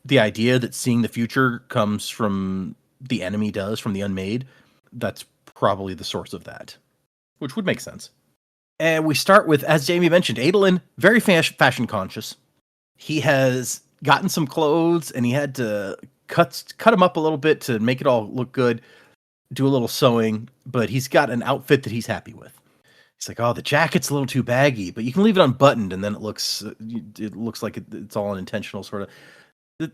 C: the idea that seeing the future comes from the enemy from the Unmade. That's probably the source of that, which would make sense. And we start with, as Jamie mentioned, Adolin, very fashion conscious. He has gotten some clothes and he had to cut them up a little bit to make it all look good, do a little sewing, but he's got an outfit that he's happy with. He's like, oh, the jacket's a little too baggy, but you can leave it unbuttoned, and then it looks like it's all unintentional, sort of.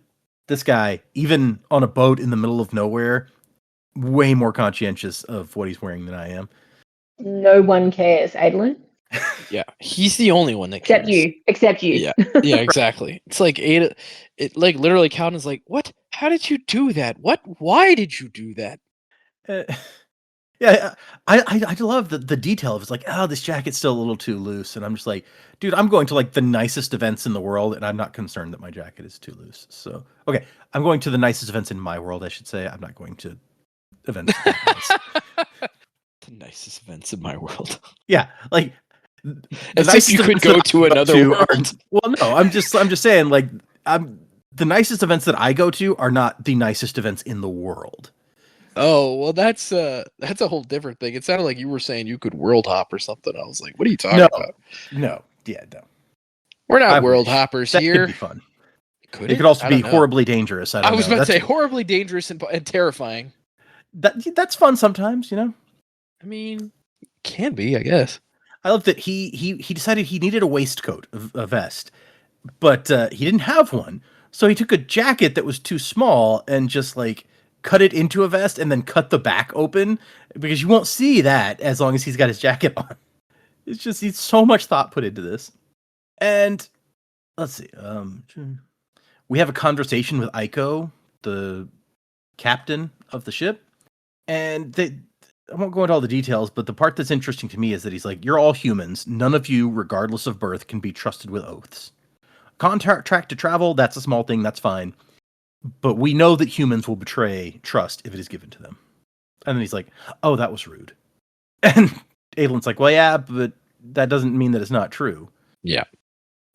C: This guy, even on a boat in the middle of nowhere, way more conscientious of what he's wearing than I am.
D: No one cares, Adolin.
A: Yeah, he's the only one that cares.
D: Except you.
A: Yeah, exactly. It's like it like literally Kaladin's like, what? How did you do that? What? Why did you do that?
C: Yeah, I love the detail of it's like, oh, this jacket's still a little too loose, and I'm just like, dude, I'm going to like the nicest events in the world, and I'm not concerned that my jacket is too loose. So okay, I'm going to the nicest events in my world, I should say. I'm not going to events.
A: The nicest events in my world.
C: Yeah, like
A: as if you could go to another world.
C: Well, no, I'm just saying, like, the nicest events that I go to are not the nicest events in the world.
A: Oh, well, that's a whole different thing. It sounded like you were saying you could world hop or something. I was like, what are you talking about?
C: No.
A: We're not world hoppers here.
C: Could be fun. It could also be horribly dangerous.
A: I was about to say horribly dangerous and terrifying.
C: That's fun sometimes, you know?
A: I mean, it can be, I guess.
C: I love that he decided he needed a waistcoat, a vest. but he didn't have one. So he took a jacket that was too small and just like cut it into a vest and then cut the back open, because you won't see that as long as he's got his jacket on. It's just, he's so much thought put into this. And let's see. We have a conversation with Aiko, the captain of the ship, and I won't go into all the details, but the part that's interesting to me is that he's like, you're all humans. None of you, regardless of birth, can be trusted with oaths. Contract to travel, that's a small thing, that's fine. But we know that humans will betray trust if it is given to them. And then he's like, oh, that was rude. And Adelin's like, well, yeah, but that doesn't mean that it's not true.
A: Yeah.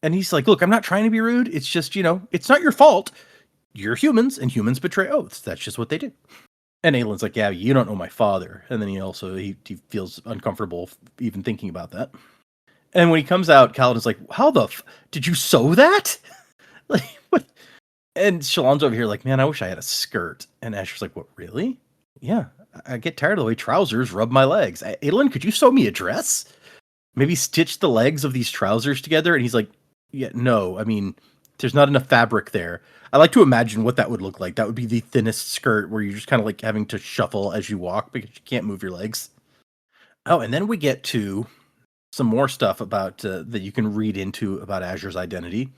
C: And he's like, look, I'm not trying to be rude. It's just, it's not your fault. You're humans, and humans betray oaths. That's just what they do. And Adelin's like, yeah, you don't know my father. And then he feels uncomfortable even thinking about that. And when he comes out, Kaladin's like, how the did you sew that? Like, what? And Shallan's over here like, man, I wish I had a skirt. And Asher's like, what, really? Yeah, I get tired of the way trousers rub my legs. Adelin, could you sew me a dress? Maybe stitch the legs of these trousers together? And he's like, yeah, no, I mean, there's not enough fabric there. I like to imagine what that would look like. That would be the thinnest skirt where you're just kind of like having to shuffle as you walk because you can't move your legs. Oh, and then we get to some more stuff about that you can read into about Azur's identity,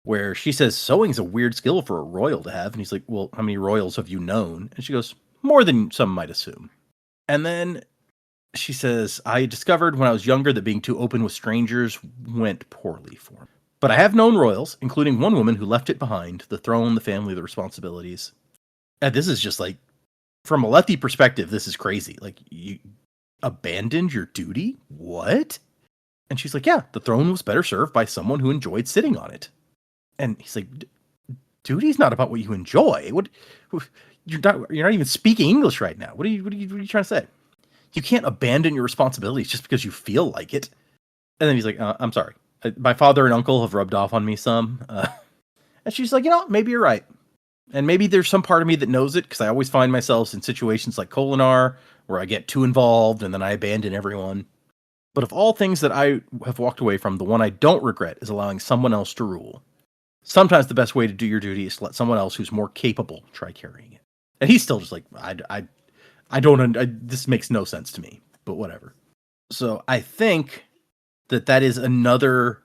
C: where she says sewing's a weird skill for a royal to have. And he's like, well, how many royals have you known? And she goes, more than some might assume. And then she says, I discovered when I was younger that being too open with strangers went poorly for me. But I have known royals, including one woman who left it behind, the throne, the family, the responsibilities. And this is just like, from a Lethe perspective, this is crazy. Like, you abandoned your duty? What? And she's like, yeah, the throne was better served by someone who enjoyed sitting on it. And he's like, duty's not about what you enjoy. What? You're not even speaking English right now. What are you trying to say? You can't abandon your responsibilities just because you feel like it. And then he's like, I'm sorry. My father and uncle have rubbed off on me some. And she's like, maybe you're right. And maybe there's some part of me that knows it, because I always find myself in situations like Kolinar where I get too involved and then I abandon everyone. But of all things that I have walked away from, the one I don't regret is allowing someone else to rule. Sometimes the best way to do your duty is to let someone else who's more capable try carrying it. And he's still just like, I don't, this makes no sense to me, but whatever. So I think that is another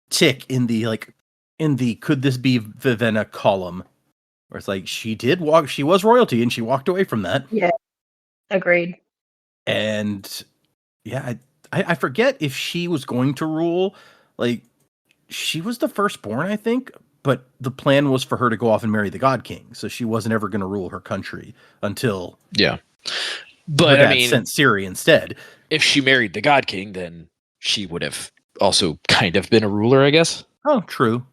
C: tick in the could this be Vivenna column, where it's like, she was royalty and she walked away from that.
D: Yeah, agreed.
C: And yeah, I forget if she was going to rule. Like, she was the firstborn, I think, but the plan was for her to go off and marry the God King, so she wasn't ever going to rule her country until
A: But I mean,
C: sent Ciri instead.
A: If she married the God King, then she would have also kind of been a ruler, I guess.
C: Oh, true.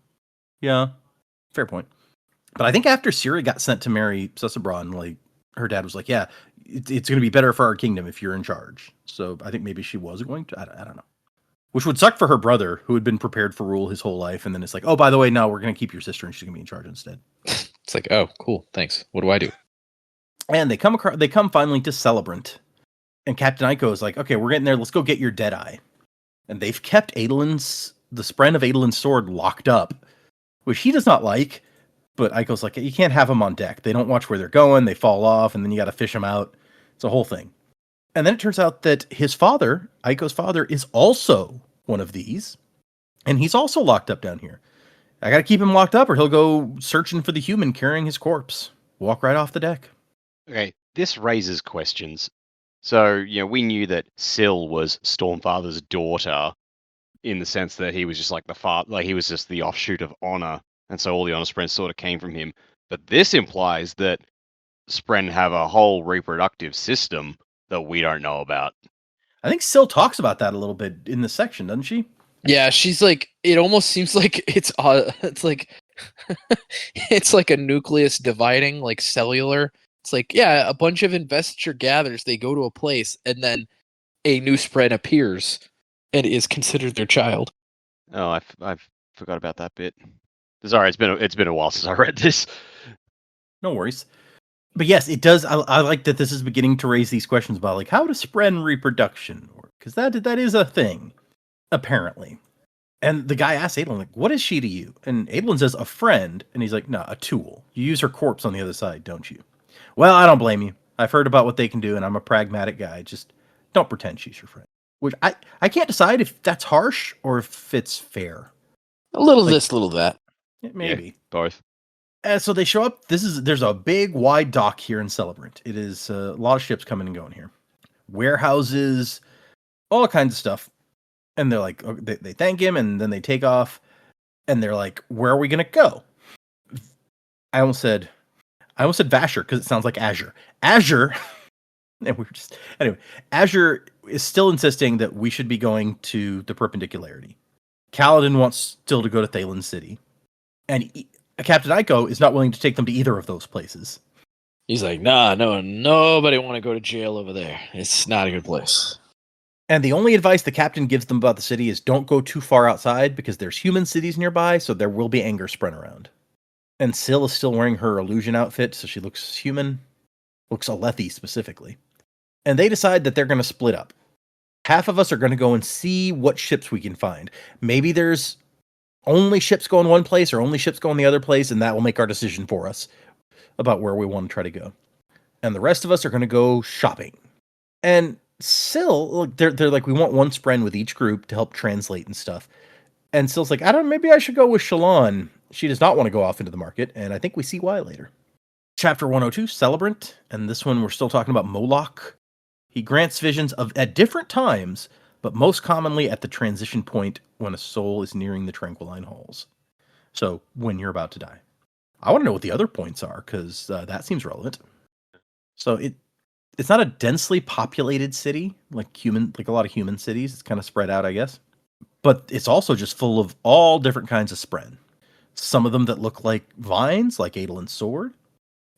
C: Yeah, fair point. But I think after Ciri got sent to marry Celebrant, like, her dad was like, yeah, it's going to be better for our kingdom if you're in charge. So I think maybe she was going to. I don't know. Which would suck for her brother, who had been prepared for rule his whole life, and then it's like, oh, by the way, no, we're going to keep your sister, and she's going to be in charge instead.
A: It's like, oh, cool, thanks. What do I do?
C: And they come finally to Celebrant, and Captain Aiko is like, okay, we're getting there. Let's go get your Deadeye. And they've kept the spren of Adelin's sword locked up, which he does not like. But Aiko's like, you can't have them on deck. They don't watch where they're going. They fall off, and then you got to fish them out. It's a whole thing. And then it turns out that his father, Aiko's father, is also one of these. And he's also locked up down here. I got to keep him locked up or he'll go searching for the human carrying his corpse. Walk right off the deck.
B: Okay, this raises questions. So, we knew that Syl was Stormfather's daughter in the sense that he was just like the father, like he was just the offshoot of Honor. And so all the Honor Spren sort of came from him. But this implies that Spren have a whole reproductive system that we don't know about.
C: I think Syl talks about that a little bit in this section, doesn't she?
A: Yeah, she's like, it almost seems like it's like it's like a nucleus dividing, like cellular. It's like, yeah, a bunch of investiture gathers, they go to a place, and then a new spren appears and is considered their child.
B: Oh, I forgot about that bit. Sorry, it's been a while since I read this.
C: No worries. But yes, it does. I like that this is beginning to raise these questions about, like, how does spren reproduction work? Because that is a thing, apparently. And the guy asks Adolin, like, what is she to you? And Adolin says, a friend. And he's like, no, a tool. You use her corpse on the other side, don't you? Well, I don't blame you. I've heard about what they can do, and I'm a pragmatic guy. Just don't pretend she's your friend. Which I can't decide if that's harsh or if it's fair.
A: A little this, a little that.
C: Maybe.
B: Yeah, both.
C: So they show up. There's a big, wide dock here in Celebrant. It is a lot of ships coming and going here. Warehouses, all kinds of stuff. And they're like, okay, they thank him, and then they take off. And they're like, where are we going to go? I almost said Vasher because it sounds like Azure. Azure, and Azure is still insisting that we should be going to the Perpendicularity. Kaladin wants still to go to Thaylen City. And Captain Aiko is not willing to take them to either of those places.
A: He's like, nah, nobody want to go to jail over there. It's not a good place.
C: And the only advice the captain gives them about the city is don't go too far outside because there's human cities nearby, so there will be anger spread around. And Syl is still wearing her illusion outfit, so she looks human. Looks Alethi specifically. And they decide that they're going to split up. Half of us are going to go and see what ships we can find. Maybe there's only ships going one place or only ships going the other place, and that will make our decision for us about where we want to try to go. And the rest of us are going to go shopping. And Syl, look, they're like, we want one spren with each group to help translate and stuff. And Syl's like, maybe I should go with Shallan. She does not want to go off into the market, and I think we see why later. Chapter 102, Celebrant, and this one we're still talking about Moloch. He grants visions at different times, but most commonly at the transition point when a soul is nearing the Tranquiline Halls. So, when you're about to die. I want to know what the other points are, because that seems relevant. So, it's not a densely populated city, like a lot of human cities. It's kind of spread out, I guess. But it's also just full of all different kinds of spren. Some of them that look like vines, like Adolin's sword,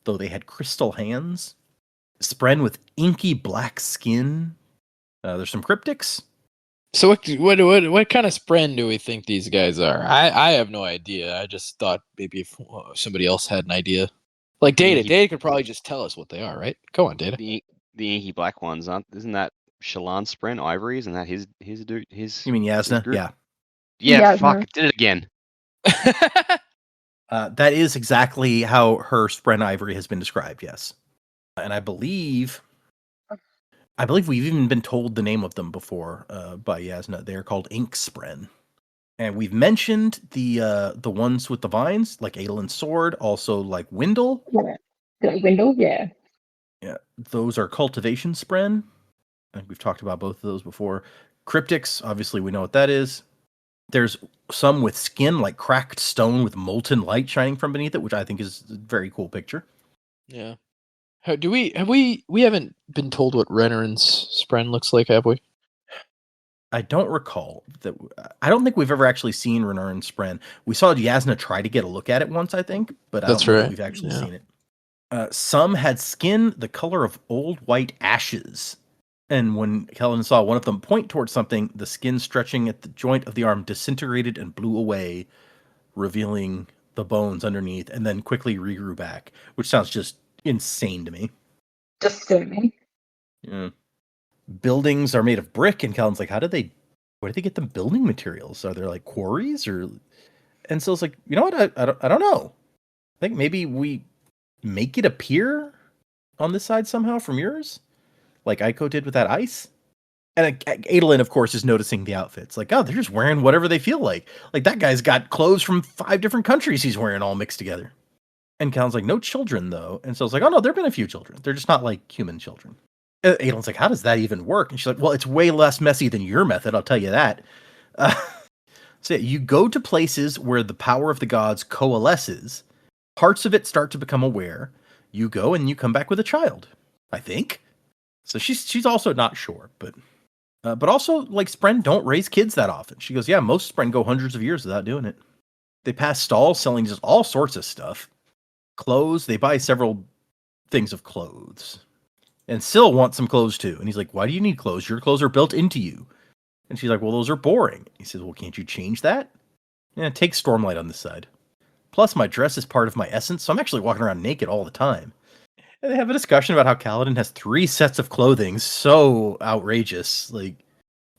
C: though they had crystal hands. Spren with inky black skin. There's some cryptics.
A: So what kind of spren do we think these guys are? I have no idea. I just thought maybe if somebody else had an idea. Like Data could probably just tell us what they are, right? Go on, Data.
B: The inky black ones, isn't that Shallan spren Ivory? Isn't that his
C: You mean Yasna? Yeah.
B: Yeah, fuck, did it again.
C: That is exactly how her spren Ivory has been described, yes. And I believe we've even been told the name of them before by Yasna. They're called Ink Spren. And we've mentioned the ones with the vines, like Adolin's sword, also like Windle.
D: Yeah. Windle, yeah.
C: Yeah, those are cultivation spren. I think we've talked about both of those before. Cryptics, obviously we know what that is. There's some with skin, like cracked stone with molten light shining from beneath it, which I think is a very cool picture.
A: Yeah. We haven't been told what Renarin's spren looks like, have we?
C: I don't recall that. I don't think we've ever actually seen Renarin's spren. We saw Yasna try to get a look at it once, I think, but I don't know if we've actually seen it. Some had skin the color of old white ashes. And when Kaladin saw one of them point towards something, the skin stretching at the joint of the arm disintegrated and blew away, revealing the bones underneath, and then quickly regrew back, which sounds just insane to me.
D: Disturbing.
C: Yeah. Buildings are made of brick, and Kaladin's like, where did they get the building materials? Are there like quarries or? And so it's like, you know what? I don't know. I think maybe we make it appear on this side somehow from yours, like Aiko did with that ice. And Adolin, of course, is noticing the outfits. Like, oh, they're just wearing whatever they feel like. Like, that guy's got clothes from 5 different countries he's wearing all mixed together. And Kaladin's like, no children, though. And so it's like, oh, no, there have been a few children. They're just not, like, human children. Adolin's like, how does that even work? And she's like, well, it's way less messy than your method, I'll tell you that. So yeah, you go to places where the power of the gods coalesces. Parts of it start to become aware. You go and you come back with a child, I think. So she's also not sure, but also, like, spren don't raise kids that often. She goes, yeah, most spren go hundreds of years without doing it. They pass stalls selling just all sorts of stuff. Clothes, they buy several things of clothes. And Syl wants some clothes too. And he's like, why do you need clothes? Your clothes are built into you. And she's like, well, those are boring. He says, well, can't you change that? Yeah, take Stormlight on this side. Plus, my dress is part of my essence, so I'm actually walking around naked all the time. And they have a discussion about how Kaladin has 3 sets of clothing. So outrageous. Like,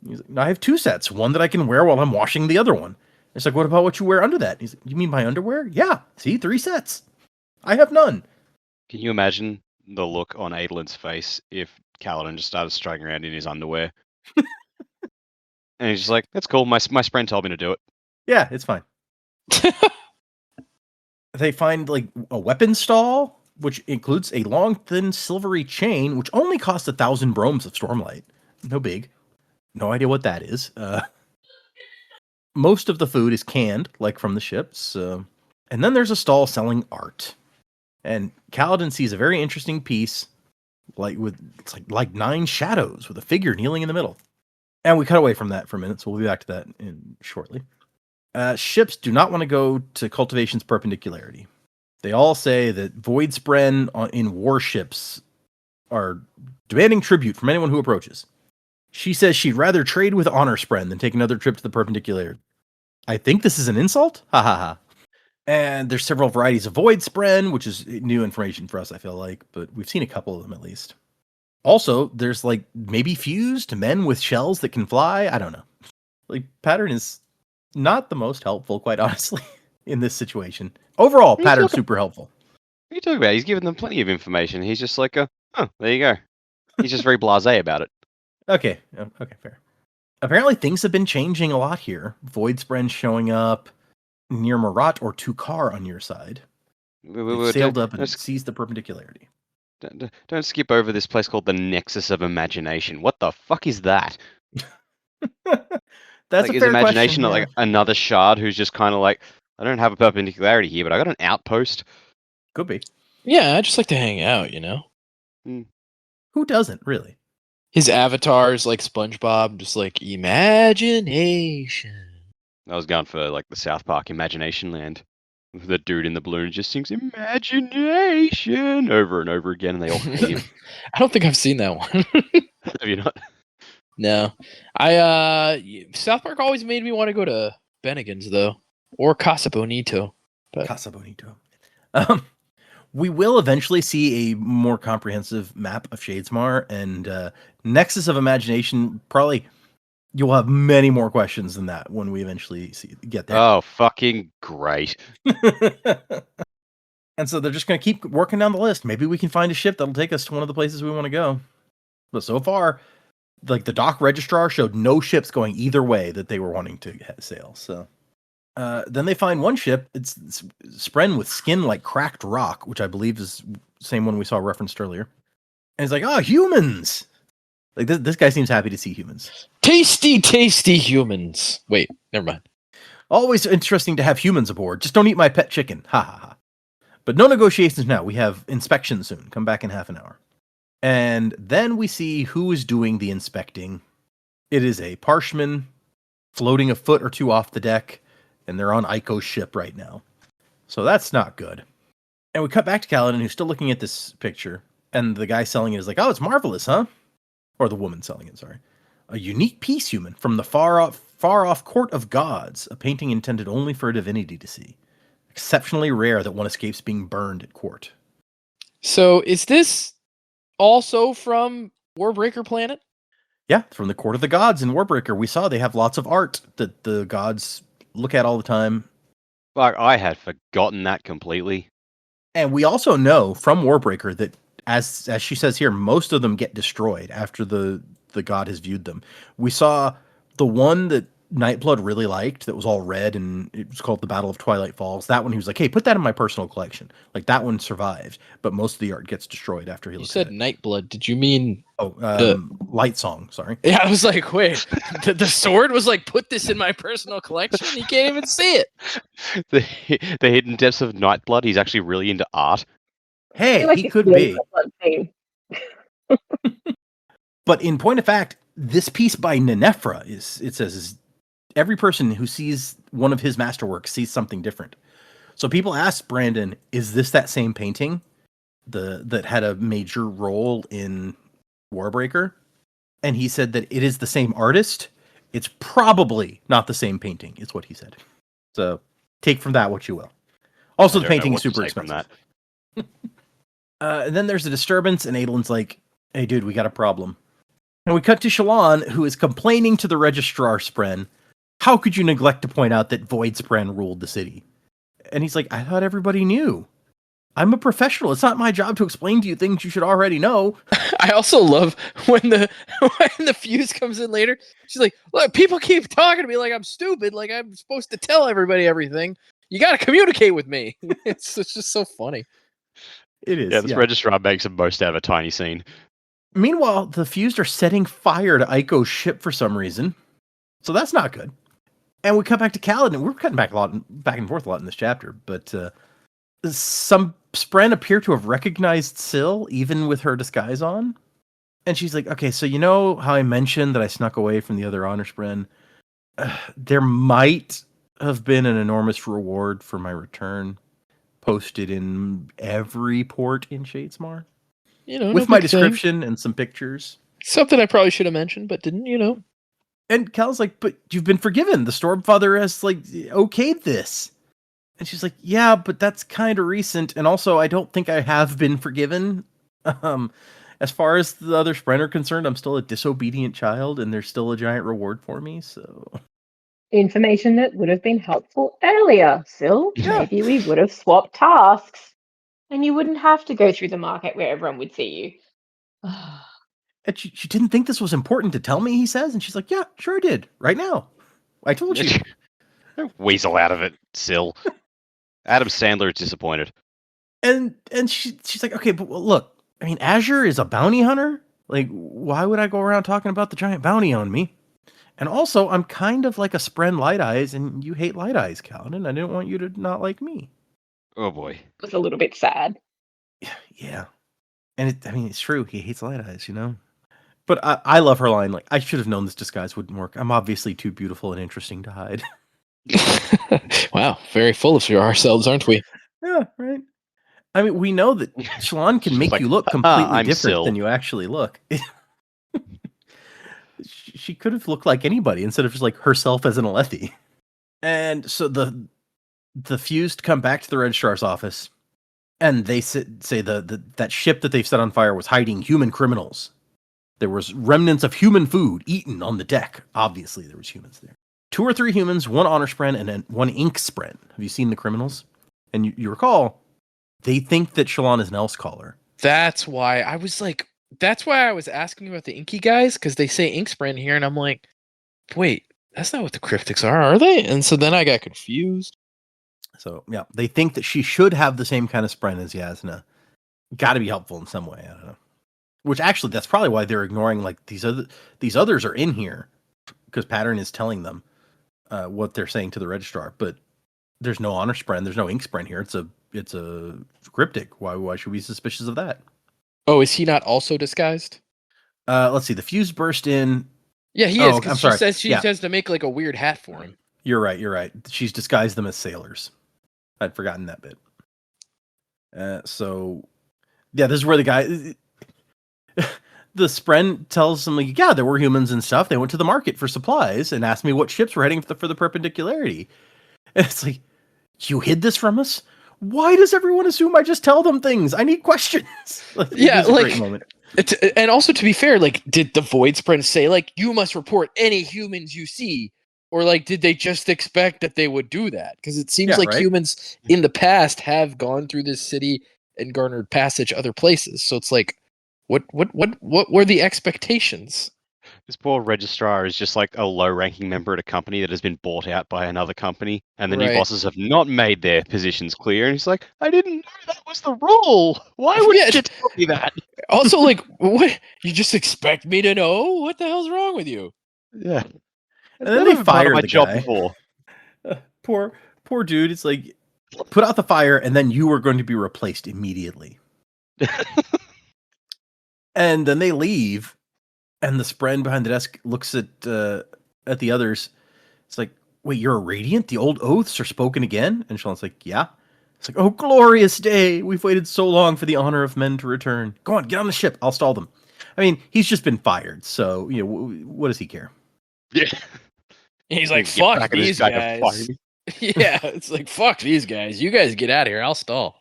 C: He's like, I have 2 sets, one that I can wear while I'm washing the other one. It's like, what about what you wear under that? He's like, you mean my underwear? Yeah, see, 3 sets. I have none.
B: Can you imagine the look on Adelin's face if Kaladin just started striding around in his underwear? And he's just like, that's cool. My spren told me to do it.
C: Yeah, it's fine. They find like a weapon stall, which includes a long, thin, silvery chain, which only costs 1,000 bromes of stormlight. No big. No idea what that is. Most of the food is canned, like from the ships. And then there's a stall selling art. And Kaladin sees a very interesting piece, it's like 9 shadows with a figure kneeling in the middle. And we cut away from that for a minute, so we'll be back to that shortly. Ships do not want to go to Cultivation's Perpendicularity. They all say that Void Spren in warships are demanding tribute from anyone who approaches. She says she'd rather trade with Honor Spren than take another trip to the Perpendicularity. I think this is an insult? Ha ha ha. And there's several varieties of Void Spren, which is new information for us, I feel like, but we've seen a couple of them at least. Also, there's like maybe fused men with shells that can fly. I don't know. Like, Pattern is not the most helpful, quite honestly, in this situation. Overall, Pattern's super helpful.
B: What are you talking about? He's given them plenty of information. He's just like, oh, there you go. He's just very blasé about it.
C: Okay, fair. Apparently, things have been changing a lot here. Void Spren showing up near Marat or Tukar on your side. They've sailed up and seized the Perpendicularity.
B: Don't skip over this place called the Nexus of Imagination. What the fuck is that?
C: That's
B: like,
C: a fair
B: is imagination
C: question,
B: like another shard who's just kind of like, I don't have a perpendicularity here, but I got an outpost?
C: Could be.
A: Yeah, I just like to hang out, you know?
C: Who doesn't, really?
A: His avatar is like SpongeBob, just like imagination.
B: I was going for like the South Park Imagination Land. The dude in the balloon just sings imagination over and over again, and they all hate him.
A: I don't think I've seen that one.
B: Have you not?
A: No. South Park always made me want to go to Bennigan's, though. Or Casa Bonito. But...
C: Casa Bonito. We will eventually see a more comprehensive map of Shadesmar, and Nexus of Imagination, probably you'll have many more questions than that when we eventually get there.
B: Oh, fucking great.
C: And so they're just going to keep working down the list. Maybe we can find a ship that'll take us to one of the places we want to go. But so far, like the dock registrar showed no ships going either way that they were wanting to sail. So then they find one ship. It's Spren with skin like cracked rock, which I believe is the same one we saw referenced earlier. And it's like, oh, humans! Like this guy seems happy to see humans.
A: Tasty, tasty humans. Wait, never mind.
C: Always interesting to have humans aboard. Just don't eat my pet chicken. Ha ha ha. But no negotiations now. We have inspection soon. Come back in half an hour. And then we see who is doing the inspecting. It is a Parshman floating a foot or two off the deck, and they're on Aiko's ship right now. So that's not good. And we cut back to Kaladin, who's still looking at this picture, and the guy selling it is like, oh, it's marvelous, huh? Or the woman selling it, sorry. A unique piece, human, from the far off court of gods, a painting intended only for a divinity to see. Exceptionally rare that one escapes being burned at court.
A: So is this also from Warbreaker Planet?
C: Yeah, from the Court of the Gods in Warbreaker. We saw they have lots of art that the gods look at all the time.
B: Like, I had forgotten that completely.
C: And we also know from Warbreaker that, as she says here, most of them get destroyed after the god has viewed them. We saw the one that Nightblood really liked that was all red, and it was called the Battle of Twilight Falls. That one, he was like, hey, put that in my personal collection. Like, that one survived, but most of the art gets destroyed after he looks at it.
A: You said Nightblood. Did you mean...
C: Light Song, sorry.
A: Yeah, I was like, wait, the sword was like, put this in my personal collection? You can't even see it.
B: The hidden depths of Nightblood, he's actually really into art.
C: Hey, he could be. But in point of fact, this piece by Nenefra is every person who sees one of his masterworks sees something different. So people asked Brandon, is this that same painting that had a major role in Warbreaker? And he said that it is the same artist. It's probably not the same painting, is what he said. So take from that what you will. Also, the painting is super expensive. And then there's a disturbance, and Adelin's like, hey, dude, we got a problem. And we cut to Shallan, who is complaining to the registrar spren. How could you neglect to point out that Void Spren ruled the city? And he's like, I thought everybody knew. I'm a professional. It's not my job to explain to you things you should already know.
A: I also love when the fuse comes in later. She's like, look, people keep talking to me like I'm stupid, like I'm supposed to tell everybody everything. You got to communicate with me. It's just so funny.
C: It is.
B: Yeah, this registrar makes the most out of a tiny scene.
C: Meanwhile, the Fused are setting fire to Aiko's ship for some reason. So that's not good. And we cut back to Kaladin. We're cutting back and forth a lot in this chapter, but some spren appear to have recognized Syl, even with her disguise on. And she's like, okay, so you know how I mentioned that I snuck away from the other honor spren? There might have been an enormous reward for my return posted in every port in Shadesmar.
A: You know,
C: with
A: no
C: my
A: big thing.
C: description and some pictures.
A: Something I probably should have mentioned, but didn't, you know.
C: And Cal's like, but you've been forgiven. The Stormfather has, like, okayed this. And she's like, yeah, but that's kind of recent. And also, I don't think I have been forgiven. As far as the other Spren are concerned, I'm still a disobedient child, and there's still a giant reward for me, so...
D: Information that would have been helpful earlier, Syl.
C: Yeah.
D: Maybe we would have swapped tasks. And you wouldn't have to go through the market where everyone would see you.
C: And she didn't think this was important to tell me, he says. And she's like, yeah, sure I did. Right now. I told you.
B: Weasel out of it, Syl. Adam Sandler is disappointed.
C: And she's like, okay, but look, I mean, Azure is a bounty hunter. Like, why would I go around talking about the giant bounty on me? And also, I'm kind of like a Spren Light Eyes, and you hate Light Eyes, Kaladin. I didn't want you to not like me.
B: Oh boy.
D: It was a little bit sad.
C: Yeah. And it's true. He hates Light Eyes, you know? But I love her line. Like, I should have known this disguise wouldn't work. I'm obviously too beautiful and interesting to hide.
A: Wow, very full of ourselves, aren't we?
C: Yeah, right. I mean, we know that Shallan can make
B: Like,
C: you look completely
B: I'm
C: different
B: Syl.
C: than you actually look. She could have looked like anybody instead of just like herself as an Alethi. And so the Fused come back to the registrar's office, and they say that ship that they've set on fire was hiding human criminals. There was remnants of human food eaten on the deck. Obviously, there was humans there. 2 or 3 humans, 1 honor spren, and then 1 ink spren. Have you seen the criminals? And you recall, they think that Shallan is an else caller.
A: That's why I was asking about the inky guys, because they say ink spren here, and I'm like, wait, that's not what the cryptics are they? And so then I got confused.
C: So, yeah, they think that she should have the same kind of spren as Yasna. Got to be helpful in some way, I don't know. Which actually, that's probably why they're ignoring, like, these others are in here, because Pattern is telling them what they're saying to the registrar, but there's no honor spren, there's no ink spren here. It's a cryptic. Why should we be suspicious of that?
A: Oh, is he not also disguised?
C: Let's see. The Fuse burst in.
A: Yeah, he is. Because she says she
C: Yeah.
A: has to make like a weird hat for him.
C: You're right. She's disguised them as sailors. I'd forgotten that bit. So, yeah, this is where the guy... The Spren tells them, like, yeah, there were humans and stuff. They went to the market for supplies and asked me what ships were heading for the perpendicularity. And it's like, you hid this from us? Why does everyone assume I just tell them things? I need questions.
A: Yeah,
C: it was a
A: like,
C: great moment.
A: And also, to be fair, like, did the Void Spren say, like, you must report any humans you see? Or, like, did they just expect that they would do that? Because it seems like humans in the past have gone through this city and garnered passage other places. So it's like, what were the expectations?
B: This poor registrar is just like a low-ranking member at a company that has been bought out by another company, and the new bosses have not made their positions clear. And he's like, "I didn't know that was the rule. Why would you tell me that?"
A: Also, like, what? You just expect me to know? What the hell's wrong with you?
B: Yeah.
C: And then they fire
B: my
C: the
B: job
C: guy.
B: before.
C: Poor dude. It's like, put out the fire, and then you are going to be replaced immediately. And then they leave, and the Spren behind the desk looks at the others. It's like, wait, you're a Radiant? The old oaths are spoken again? And Shallan's like, yeah. It's like, oh, glorious day. We've waited so long for the honor of men to return. Go on, get on the ship. I'll stall them. I mean, he's just been fired, so, you know, what does he care?
B: Yeah.
A: He's like, fuck these guys. Yeah, it's like, fuck these guys. You guys get out of here. I'll stall.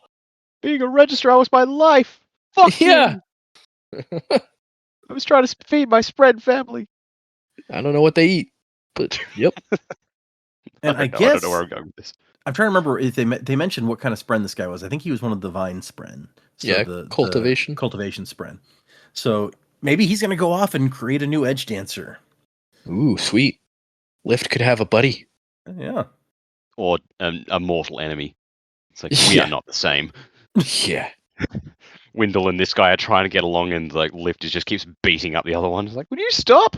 B: Being a registrar was my life. Fuck
A: yeah.
B: I was trying to feed my spread family.
A: I don't know what they eat, but yep.
C: And I
B: don't know
C: guess
B: where I'm going with this.
C: I'm trying to remember if they mentioned what kind of spren this guy was. I think he was one of the vine spren. So
A: Yeah,
C: the
A: cultivation.
C: cultivation spren. So maybe he's going to go off and create a new edge dancer.
A: Ooh, sweet. Lift could have a buddy.
C: Yeah.
B: Or a mortal enemy. It's like, we
A: Yeah.
B: are not the same.
A: Yeah.
B: Windle and this guy are trying to get along, and like Lift just keeps beating up the other one. It's like, would you stop?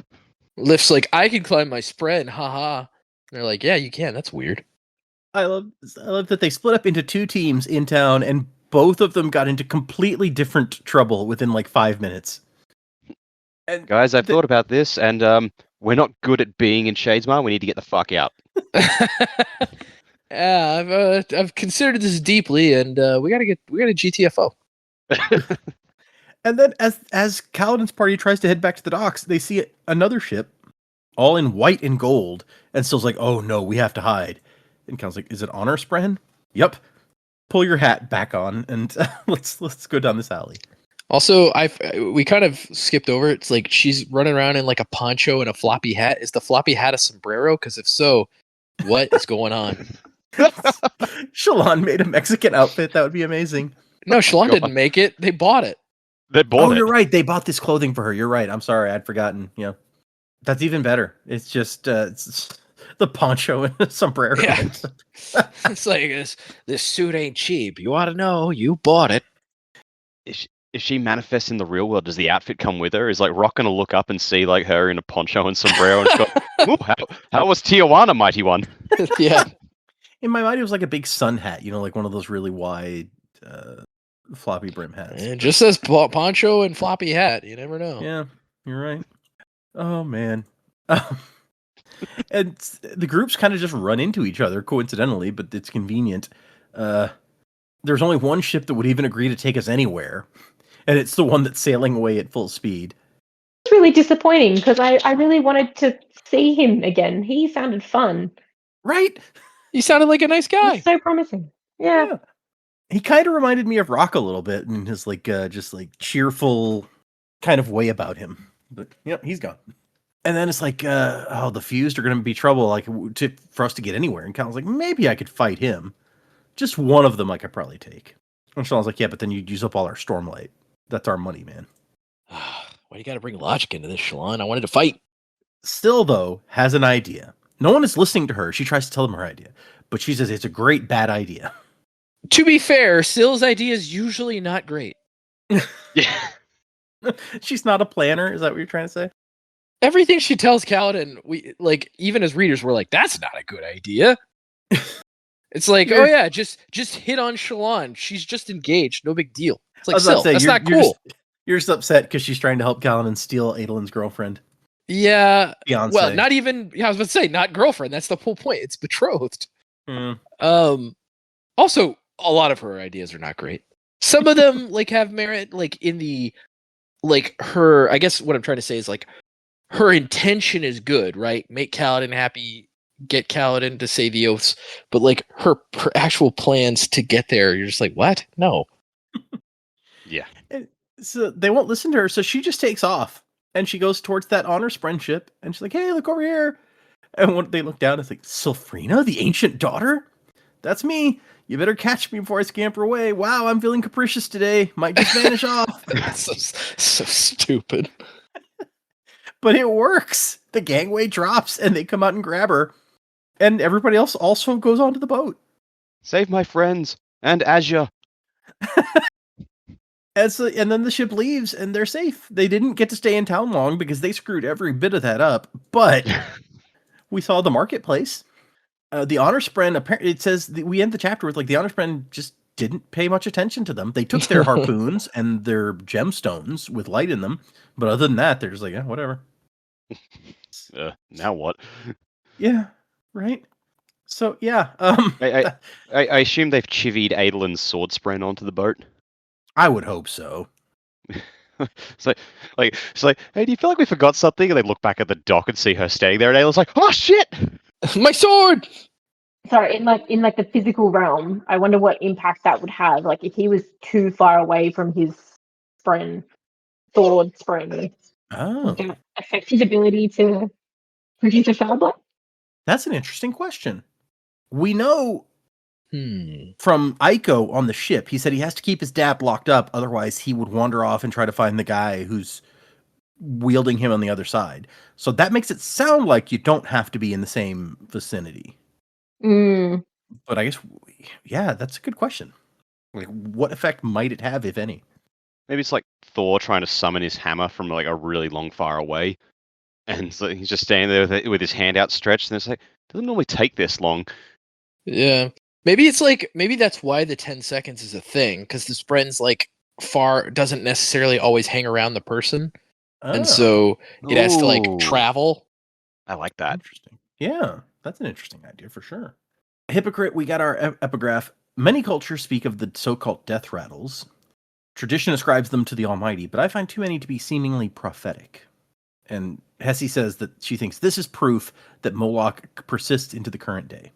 A: Lift's like, I can climb my spread, haha. They're like, yeah, you can. That's weird.
C: I love that they split up into two teams in town, and both of them got into completely different trouble within like 5 minutes. And
B: Guys, I've thought about this, and we're not good at being in Shadesmar. We need to get the fuck out.
A: Yeah, I've considered this deeply, and we gotta GTFO.
C: And then as Kaladin's party tries to head back to the docks, they see another ship, all in white and gold, and Still's like, "Oh no, we have to hide." And Kaladin's like, "Is it honor spren?" Yep. Pull your hat back on, and let's go down this alley.
A: Also, we kind of skipped over. It's like she's running around in like a poncho and a floppy hat. Is the floppy hat a sombrero? Because if so, what is going on?
C: Shalon made a Mexican outfit. That would be amazing.
A: No, Shalon
B: God.
A: didn't make it. They bought it.
B: They bought it.
C: You're right. They bought this clothing for her. You're right. I'm sorry. I'd forgotten. Yeah. That's even better. It's just it's the poncho and the sombrero.
A: Yeah. It's like this suit ain't cheap. You ought to know. You bought it.
B: If she manifests in the real world, does the outfit come with her? Is like Rock gonna look up and see like her in a poncho and sombrero and she's go, "Ooh, how was Tijuana, mighty one?"
A: Yeah.
C: In my mind, it was like a big sun hat. You know, like one of those really wide floppy brim hats.
A: It just says poncho and floppy hat. You never know.
C: Yeah, you're right. Oh man. And the groups kind of just run into each other coincidentally, but it's convenient. There's only one ship that would even agree to take us anywhere, and it's the one that's sailing away at full speed.
D: It's really disappointing because I really wanted to see him again. He sounded fun.
C: Right?
A: He sounded like a nice
D: He
A: guy.
D: was so promising. Yeah.
C: He kind of reminded me of Rock a little bit in his like just like cheerful kind of way about him. But yep, he's gone. And then it's like, the Fused are going to be trouble, like for us to get anywhere. And Cal's like, maybe I could fight him. Just one of them I could probably take. And Sean's like, yeah, but then you'd use up all our Stormlight. That's our money, man.
A: Why do you got to bring logic into this, Shalon? I wanted to fight.
C: Still, though, has an idea. No one is listening to her. She tries to tell them her idea. But she says it's a great bad idea.
A: To be fair, Sill's idea is usually not great.
B: Yeah.
C: She's not a planner. Is that what you're trying to say?
A: Everything she tells Kaladin, we like even as readers, we're like, that's not a good idea. It's like, oh yeah, just hit on Shalon. She's just engaged. No big deal. It's like, Sill, that's not cool.
C: You're just upset because she's trying to help Kaladin steal Adelin's girlfriend.
A: Yeah.
C: Fiance.
A: Well, not even. Yeah, I was about to say not girlfriend. That's the whole point. It's betrothed. Also, a lot of her ideas are not great. Some of them like have merit, like in the like her. I guess what I'm trying to say is like her intention is good, right? Make Kaladin happy, get Kaladin to say the oaths, but like her actual plans to get there, you're just like, what? No.
B: Yeah.
C: So they won't listen to her, so she just takes off. And she goes towards that honor spren ship, and she's like, hey, look over here. And when they look down, it's like, Sylphrina, the ancient daughter? That's me. You better catch me before I scamper away. Wow, I'm feeling capricious today. Might just vanish off.
A: so stupid.
C: But it works. The gangway drops, and they come out and grab her. And everybody else also goes onto the boat.
B: Save my friends and Azure.
C: And then the ship leaves, and they're safe. They didn't get to stay in town long because they screwed every bit of that up. But we saw the marketplace. The honor spren, apparently, it says we end the chapter with like the honor spren just didn't pay much attention to them. They took their harpoons and their gemstones with light in them, but other than that, they're just like, whatever.
B: Now what?
C: Yeah, right. So yeah,
B: I assume they've chivied Adelin's sword spren onto the boat.
C: I would hope so.
B: It's like, hey, do you feel like we forgot something? And they look back at the dock and see her standing there, and Adelin's like, oh shit!
A: My sword!
D: Sorry, in the physical realm, I wonder what impact that would have. Like if he was too far away from his sword spren,
C: Oh,
D: Does that affect his ability to produce a Celebrant?
C: that's an interesting question. We know
A: Hmm.
C: from Aiko on the ship, he said he has to keep his dap locked up, otherwise he would wander off and try to find the guy who's wielding him on the other side. So that makes it sound like you don't have to be in the same vicinity.
D: Mm.
C: But I guess, yeah, that's a good question. Like, what effect might it have, if any?
B: Maybe it's like Thor trying to summon his hammer from like a really long far away, and so he's just standing there with his hand outstretched, and it's like, doesn't normally take this long.
A: Yeah. Maybe it's like maybe that's why the 10 seconds is a thing, because the spren's like far doesn't necessarily always hang around the person. And
C: Oh,
A: so it has to like
B: Ooh.
A: travel.
B: I like that.
C: interesting. Yeah, that's an interesting idea for sure. Hypocrite, we got our epigraph. Many cultures speak of the so-called death rattles. Tradition ascribes them to the Almighty, but I find too many to be seemingly prophetic. And Hessie says that she thinks this is proof that Moloch persists into the current day.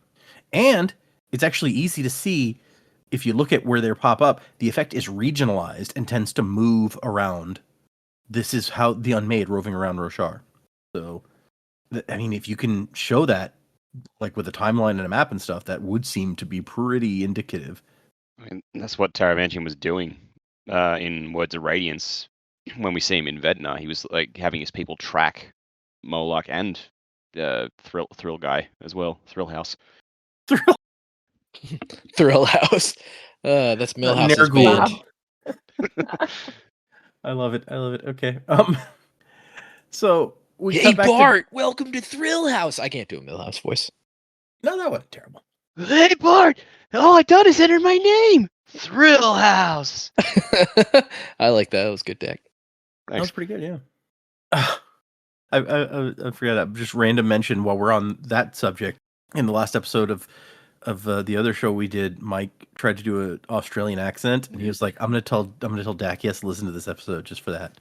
C: And it's actually easy to see, if you look at where they pop up, the effect is regionalized and tends to move around. This is how the Unmade roving around Roshar. So, I mean, if you can show that, like with a timeline and a map and stuff, that would seem to be pretty indicative.
B: I mean, that's what Taravantian was doing in Words of Radiance. When we see him in Vedna, he was like having his people track Moloch and Thrill Guy as well, Thrill House.
A: Thrill House. That's Millhouse's
C: Nergul.
A: band.
C: I love it. I love it. Okay. So we
A: Hey
C: cut back
A: Bart, welcome to Thrill House. I can't do a Millhouse voice.
C: No, that wasn't terrible.
B: Hey Bart, all I done is enter my name, Thrill House.
A: I like that. That was good, Dak.
C: That was pretty good, yeah. I forgot that. Just random mention while we're on that subject. In the last episode of the other show we did, Mike tried to do an Australian accent, and he was like, "I'm gonna tell Dak he has to listen to this episode just for that."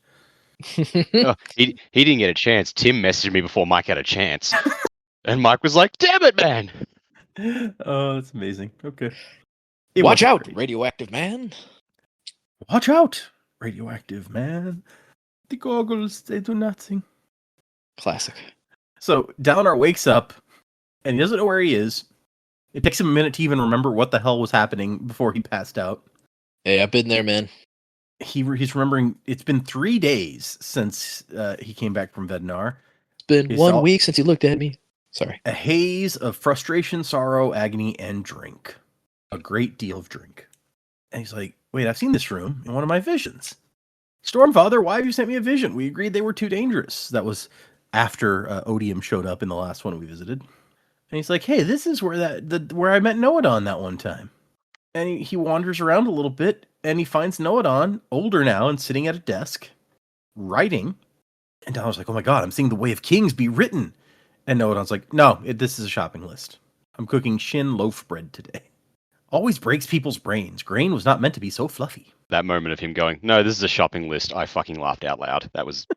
B: Oh, he didn't get a chance. Tim messaged me before Mike had a chance, and Mike was like, "Damn it, man!"
C: Oh, that's amazing. Okay. It
A: Watch
C: wasn't
A: out,
C: great.
A: radioactive man.
C: Watch out, radioactive man. The goggles, they do nothing.
A: Classic.
C: So Dalinar wakes up, and he doesn't know where he is. It takes him a minute to even remember what the hell was happening before he passed out.
A: Hey, I've been there, man.
C: He's remembering it's been 3 days since he came back from Vednar.
A: It's been
C: He
A: 1
C: saw-
A: week since you looked at me. Sorry.
C: A haze of frustration, sorrow, agony, and drink. A great deal of drink. And he's like, wait, I've seen this room in one of my visions. Stormfather, why have you sent me a vision? We agreed they were too dangerous. That was after Odium showed up in the last one we visited. And he's like, hey, this is where I met Noadon that one time. And he wanders around a little bit, and he finds Noadon, older now, and sitting at a desk, writing. And Donald's like, oh my god, I'm seeing the Way of Kings be written. And Noadon's like, no, this is a shopping list. I'm cooking Shin loaf bread today. Always breaks people's brains. Grain was not meant to be so fluffy.
B: That moment of him going, "No, this is a shopping list," I fucking laughed out loud. That was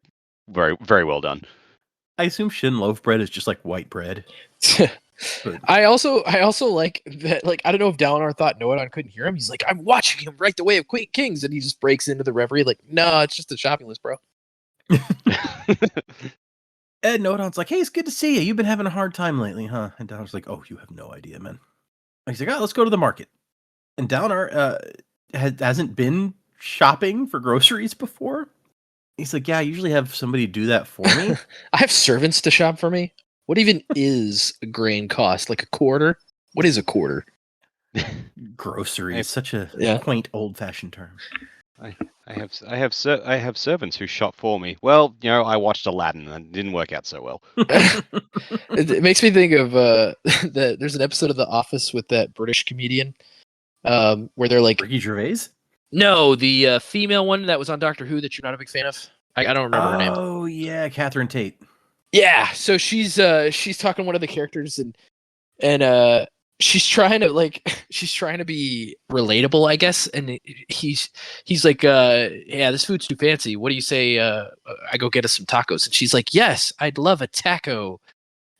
B: very, very well done.
C: I assume Shin loaf bread is just like white bread.
A: I also like that. Like, I don't know if Dalinar thought Noadon couldn't hear him. He's like, I'm watching him write the Way of Kings, and he just breaks into the reverie. Like, no, it's just a shopping list, bro.
C: And Noadon's like, hey, it's good to see you. You've been having a hard time lately, huh? And Dalinar's like, oh, you have no idea, man. And he's like, let's go to the market. And Dalinar hasn't been shopping for groceries before. He's like, yeah, I usually have somebody do that for me.
A: I have servants to shop for me. What even is a grain cost? Like a quarter? What is a quarter?
C: Groceries, such a
A: Yeah.
C: quaint, old-fashioned term.
B: I have servants who shop for me. Well, you know, I watched Aladdin and it didn't work out so well.
A: It makes me think of there's an episode of The Office with that British comedian where they're like,
C: Ricky Gervais?
A: no, the female one that was on Doctor Who that you're not a big fan of. I don't remember her name.
C: Oh, yeah, Catherine Tate.
A: Yeah, so she's talking to one of the characters and she's trying to be relatable, I guess, and he's like, yeah, this food's too fancy. What do you say I go get us some tacos? And she's like, yes, I'd love a taco.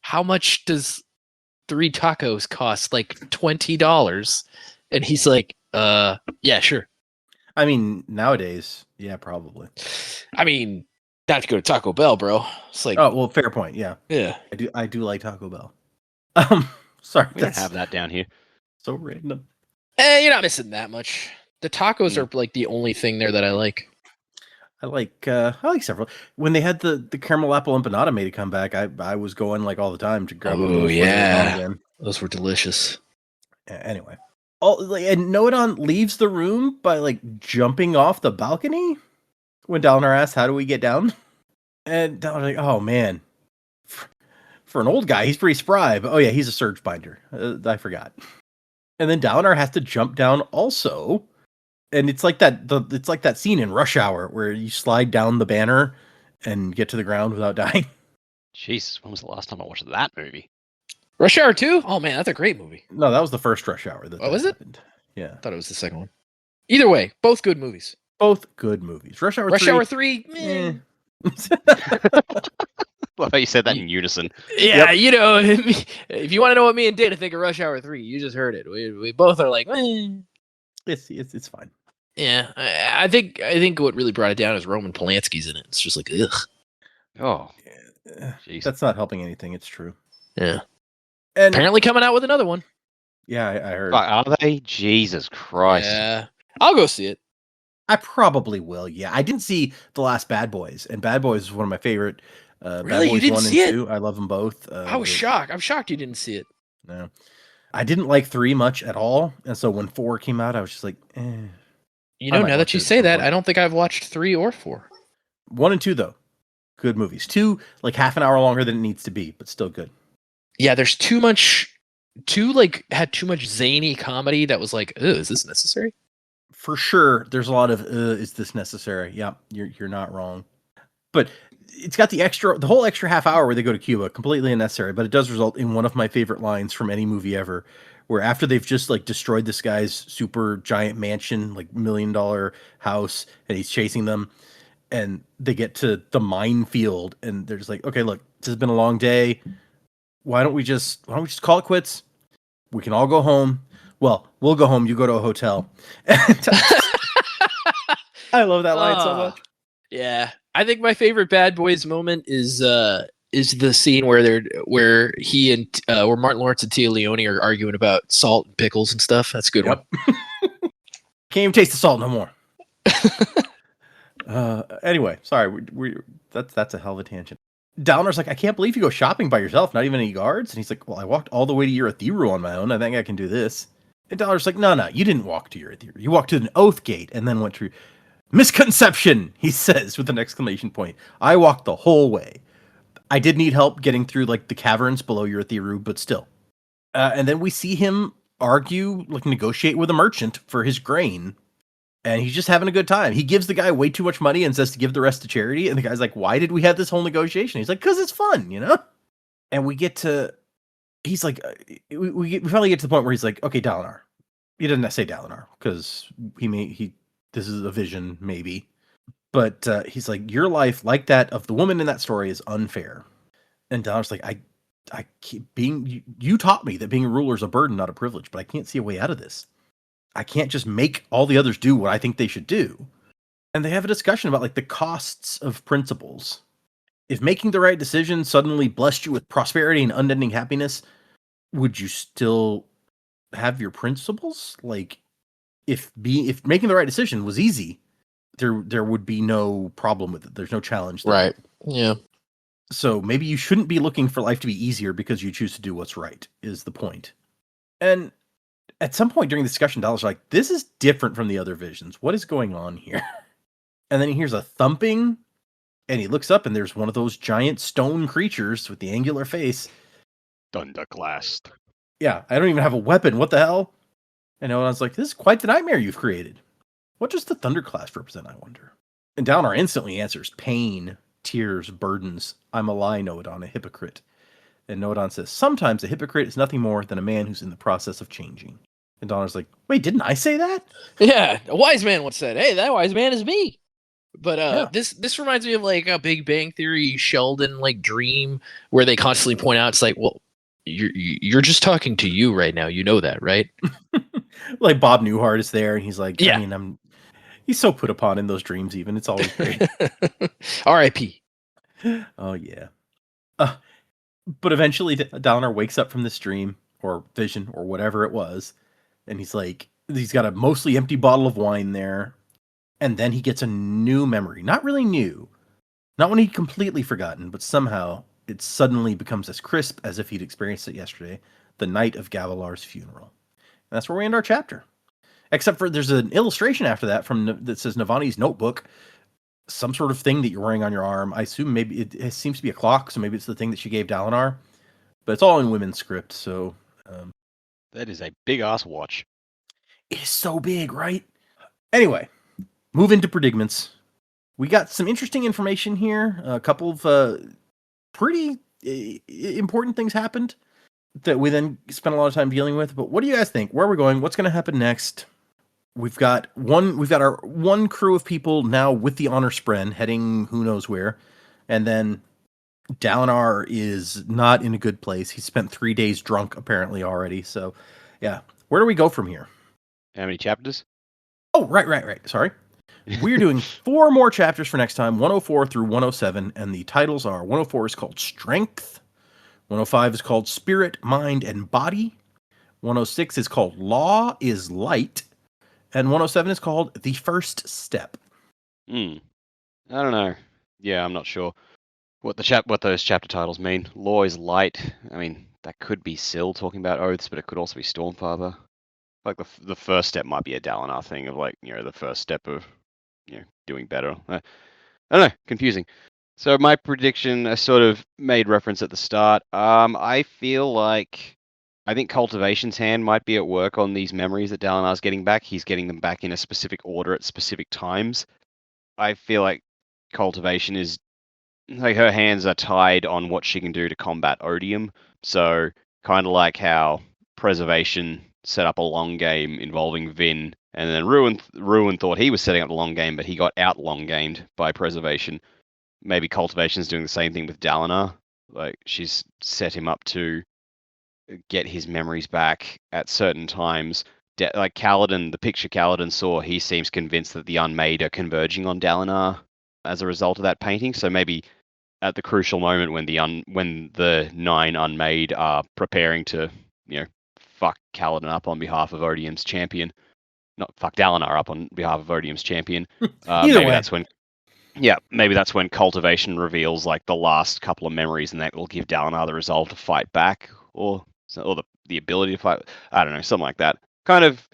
A: How much does 3 tacos cost? Like $20. And he's like, yeah, sure.
C: I mean, nowadays, yeah, probably.
A: I mean, Not to go to Taco Bell, bro. It's like,
C: Oh well, fair point. Yeah,
A: yeah.
C: I do like Taco Bell. Sorry,
B: We don't
C: that's
B: have that down here.
C: so random.
A: You're not missing that much. The tacos are like the only thing there that I like.
C: I like several. When they had the caramel apple empanada made a comeback, I was going like all the time to grab one of
A: Oh,
C: those. when they were gone
A: yeah.
C: again.
A: Those were delicious.
C: Anyway, and Noadon leaves the room by like jumping off the balcony when Dalinar asks, "How do we get down?" And Dalinar's like, "Oh man, for an old guy, he's pretty spry." But oh yeah, he's a surge binder. I forgot. And then Dalinar has to jump down also. And it's like that scene in Rush Hour where you slide down the banner and get to the ground without dying.
B: Jesus, when was the last time I watched that movie?
A: Rush Hour 2? Oh, man, that's a great movie.
C: No, that was the first Rush Hour. That
A: was it?
C: happened. Yeah.
A: I thought it was the second one. Either way, both good movies.
C: Both good movies. Rush Hour 3.
A: Hour 3,
C: Eh.
B: Well, you said that in unison.
A: Yeah, you know, if you want to know what me and Dana think of Rush Hour 3, you just heard it. We both are like,
C: It's fine.
A: Yeah, I think what really brought it down is Roman Polanski's in it. It's just like, ugh.
B: Oh,
C: Jeez. That's not helping anything. It's true.
A: Yeah.
C: And
A: apparently coming out with another one.
C: Yeah, I heard.
B: Are they? Jesus Christ.
A: Yeah. I'll go see it.
C: I probably will. Yeah, I didn't see the last Bad Boys, and Bad Boys is one of my favorite.
A: Really?
C: Bad Boys
A: You didn't
C: 1
A: see
C: and
A: it?
C: 2. I love them both.
A: I was shocked. I'm shocked you didn't see it.
C: No, I didn't like 3 much at all, and so when 4 came out, I was just like, eh.
A: You know, now that you say that, I don't think I've watched 3 or 4.
C: 1 and 2 though, good movies. 2 like half an hour longer than it needs to be, but still good.
A: Yeah, there's too much. 2 like had too much zany comedy that was like, is this necessary?
C: For sure, there's a lot of is this necessary? Yeah, you're not wrong. But it's got the whole extra half hour where they go to Cuba, completely unnecessary, but it does result in one of my favorite lines from any movie ever, where after they've just like destroyed this guy's super giant mansion, like $1 million house, and he's chasing them, and they get to the minefield, and they're just like, okay, look, this has been a long day. Why don't we just call it quits? We can all go home. Well, we'll go home. You go to a hotel. I love that line so much.
A: Yeah, I think my favorite Bad Boys moment is the scene where he and where Martin Lawrence and Tia Leone are arguing about salt and pickles and stuff. That's a good one.
C: Can't even taste the salt no more. Anyway, sorry. That's a hell of a tangent. Dalinar's like, I can't believe you go shopping by yourself, not even any guards. And he's like, well, I walked all the way to Urathiru on my own. I think I can do this. And Dalinar's like, no, you didn't walk to Urathiru. You walked to an oath gate and then went through. Misconception, he says with an exclamation point. I walked the whole way. I did need help getting through like the caverns below Urathiru, but still. And then we see him argue, like negotiate with a merchant for his grain. And he's just having a good time. He gives the guy way too much money and says to give the rest to charity. And the guy's like, why did we have this whole negotiation? He's like, because it's fun, you know? And we get to, he's like, we finally get to the point where he's like, okay, Dalinar. He doesn't say Dalinar because this is a vision, maybe. But he's like, your life, like that of the woman in that story, is unfair. And Dalinar's like, I keep you taught me that being a ruler is a burden, not a privilege, but I can't see a way out of this. I can't just make all the others do what I think they should do. And they have a discussion about like the costs of principles. If making the right decision suddenly blessed you with prosperity and unending happiness, would you still have your principles? Like if making the right decision was easy, there would be no problem with it. There's no challenge there.
A: Right. Yeah.
C: So maybe you shouldn't be looking for life to be easier because you choose to do what's right, is the point. And at some point during the discussion, Dalinar's like, this is different from the other visions. What is going on here? And then he hears a thumping, and he looks up, and there's one of those giant stone creatures with the angular face.
B: Thunderclast.
C: Yeah, I don't even have a weapon. What the hell? And I was like, this is quite the nightmare you've created. What does the Thunderclast represent, I wonder? And Dalinar instantly answers, pain, tears, burdens. I'm a lie, Noadon, a hypocrite. And Noadon says, sometimes a hypocrite is nothing more than a man who's in the process of changing. And Dalinar's like, wait, didn't I say that?
A: Yeah, a wise man once said, hey, that wise man is me. But this reminds me of like a Big Bang Theory Sheldon like dream where they constantly point out, it's like, well, you're just talking to you right now. You know that, right?
C: Like Bob Newhart is there, and he's like,
A: yeah.
C: I mean, He's so put upon in those dreams. Even it's always great.
A: R.I.P.
C: Oh yeah. But eventually, Dalinar wakes up from this dream or vision or whatever it was, and he's got a mostly empty bottle of wine there, and then he gets a new memory. Not really new, not when he'd completely forgotten, but somehow it suddenly becomes as crisp as if he'd experienced it yesterday, the night of Gavilar's funeral. And that's where we end our chapter. Except for there's an illustration after that that says Navani's notebook, some sort of thing that you're wearing on your arm. I assume maybe it seems to be a clock, so maybe it's the thing that she gave Dalinar. But it's all in women's script, so...
B: That is a big-ass watch.
C: It is so big, right? Anyway, move into predicaments. We got some interesting information here. A couple of pretty important things happened that we then spent a lot of time dealing with. But what do you guys think? Where are we going? What's going to happen next? We've got our one crew of people now with the honor spren heading who knows where, and then Dalinar is not in a good place. He spent 3 days drunk apparently already. So, yeah, where do we go from here?
B: How many chapters?
C: Oh, right. Sorry, we're doing 4 more chapters for next time, 104 through 107, and the titles are 104 is called Strength, 105 is called Spirit, Mind, and Body, 106 is called Law is Light. And 107 is called The First Step.
B: I don't know. Yeah, I'm not sure what those chapter titles mean. Law is light. I mean, that could be Syl talking about oaths, but it could also be Stormfather. Like the first step might be a Dalinar thing of the first step of doing better. I don't know. Confusing. So my prediction, I sort of made reference at the start. I think Cultivation's hand might be at work on these memories that Dalinar's getting back. He's getting them back in a specific order at specific times. I feel like Cultivation is... her hands are tied on what she can do to combat odium. So, kind of like how Preservation set up a long game involving Vin, and then Ruin thought he was setting up the long game, but he got out long gamed by Preservation. Maybe Cultivation's doing the same thing with Dalinar. Like, she's set him up to get his memories back at certain times. Like Kaladin, the picture Kaladin saw, he seems convinced that the Unmade are converging on Dalinar as a result of that painting. So maybe at the crucial moment when the 9 Unmade are preparing to, fuck Kaladin up on behalf of Odium's champion, not fuck Dalinar up on behalf of Odium's champion. Maybe that's when Cultivation reveals like the last couple of memories, and that will give Dalinar the resolve to fight back, or the ability to fight. I don't know, something like that. Kind of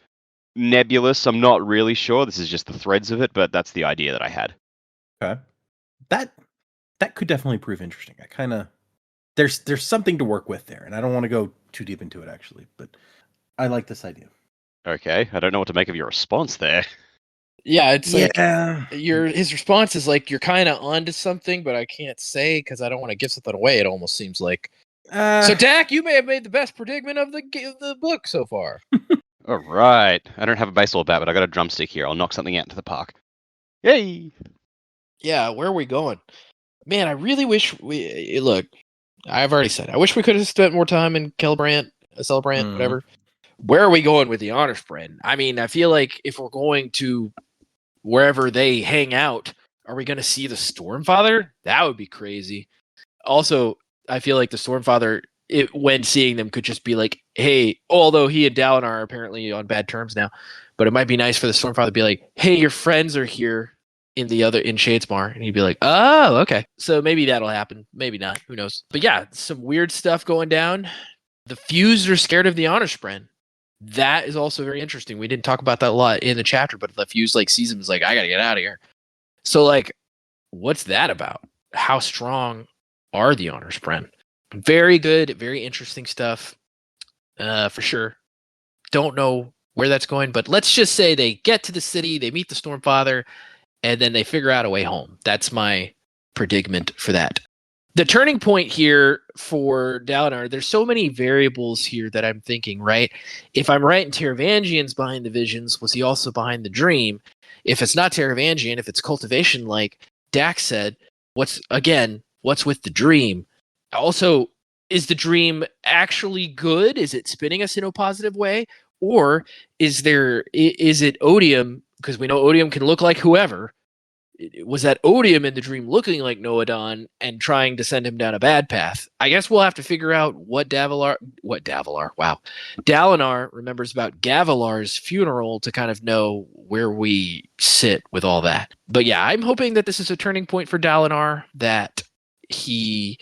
B: nebulous. I'm not really sure. This is just the threads of it, but that's the idea that I had.
C: Okay, that could definitely prove interesting. I kind of there's something to work with there, and I don't want to go too deep into it actually, but I like this idea.
B: Okay, I don't know what to make of your response there.
A: Yeah, it's like his response is like you're kind of onto something, but I can't say because I don't want to give something away. It almost seems like. So, Dak, you may have made the best predicament of the book so far.
B: All right. I don't have a baseball bat, but I got a drumstick here. I'll knock something out into the park. Yay!
A: Yeah, where are we going? Man, I really wish look, I've already said, I wish we could have spent more time in Celebrant, whatever. Where are we going with the honor spread? I mean, I feel like if we're going to wherever they hang out, are we going to see the Stormfather? That would be crazy. Also, I feel like the Stormfather, when seeing them, could just be like, hey, although he and Dalinar are apparently on bad terms now, but it might be nice for the Stormfather to be like, hey, your friends are here in Shadesmar. And he'd be like, oh, okay. So maybe that'll happen. Maybe not. Who knows? But yeah, some weird stuff going down. The Fused are scared of the honor spren. That is also very interesting. We didn't talk about that a lot in the chapter, but the Fused sees him is like, I got to get out of here. So what's that about? How strong are the honor spren? Very good, very interesting stuff, for sure. Don't know where that's going, but let's just say they get to the city, they meet the Stormfather, and then they figure out a way home. That's my predicament for that. The turning point here for Dalinar, there's so many variables here that I'm thinking, right? If I'm right and Taravangian's behind the visions, was he also behind the dream? If it's not Taravangian, if it's cultivation like Dax said, what's with the dream? Also, is the dream actually good? Is it spinning us in a positive way? Or is it odium because we know Odium can look like whoever. Was that Odium in the dream looking like Noadon and trying to send him down a bad path? I guess we'll have to figure out what Dalinar remembers about Gavilar's funeral to kind of know where we sit with all that. But yeah, I'm hoping that this is a turning point for Dalinar, that he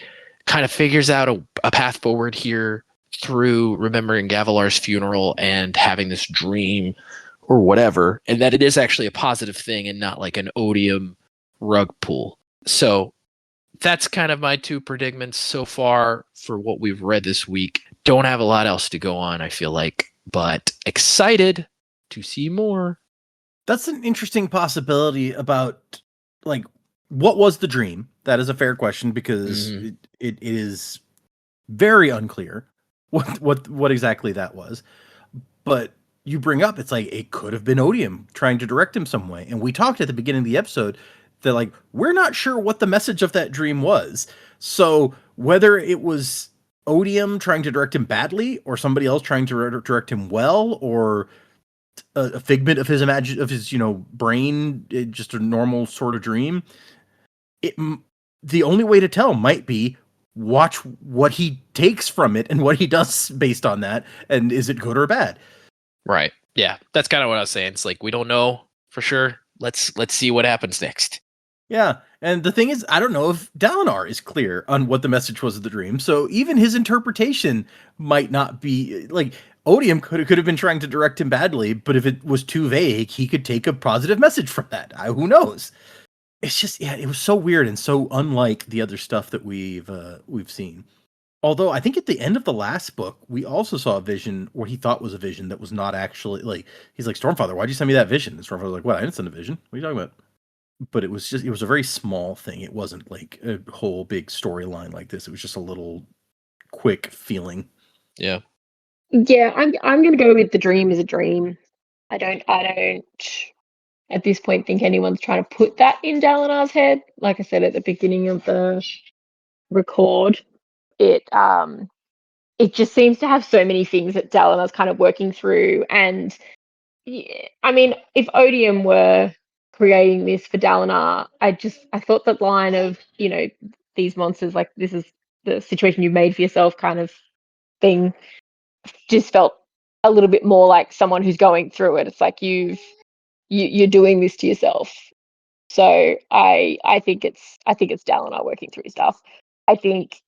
A: kind of figures out a path forward here through remembering Gavilar's funeral and having this dream or whatever, and that it is actually a positive thing and not like an Odium rug pull. So that's kind of my two predicaments so far for what we've read this week. Don't have a lot else to go on, I feel like, but excited to see more.
C: That's an interesting possibility about, like, what was the dream? That is a fair question, because it is very unclear what exactly that was. But you bring up, it's like it could have been Odium trying to direct him some way. And we talked at the beginning of the episode that, like, we're not sure what the message of that dream was. So whether it was Odium trying to direct him badly, or somebody else trying to direct him well, or a figment of his brain, just a normal sort of dream, the only way to tell might be watch what he takes from it and what he does based on that, and is it good or bad?
A: Right. Yeah, that's kind of what I was saying. It's like, we don't know for sure. Let's see what happens next.
C: Yeah, and the thing is, I don't know if Dalinar is clear on what the message was of the dream, so even his interpretation might not be, like, Odium could have been trying to direct him badly, but if it was too vague, he could take a positive message from that. Who knows? It's just, yeah, it was so weird and so unlike the other stuff that we've seen. Although I think at the end of the last book, we also saw a vision, what he thought was a vision that was not actually, like, he's like, Stormfather, why'd you send me that vision? And Stormfather's like, what? I didn't send a vision. What are you talking about? But it was a very small thing. It wasn't like a whole big storyline like this. It was just a little quick feeling.
A: Yeah.
D: Yeah, I'm gonna go with the dream is a dream. I don't at this point think anyone's trying to put that in Dalinar's head. Like I said at the beginning of the record, it just seems to have so many things that Dalinar's kind of working through. And yeah, I mean, if Odium were creating this for Dalinar, I thought that line of, these monsters, like, this is the situation you've made for yourself kind of thing, just felt a little bit more like someone who's going through it. It's like you're doing this to yourself. So I think it's Dalinar working through stuff. I think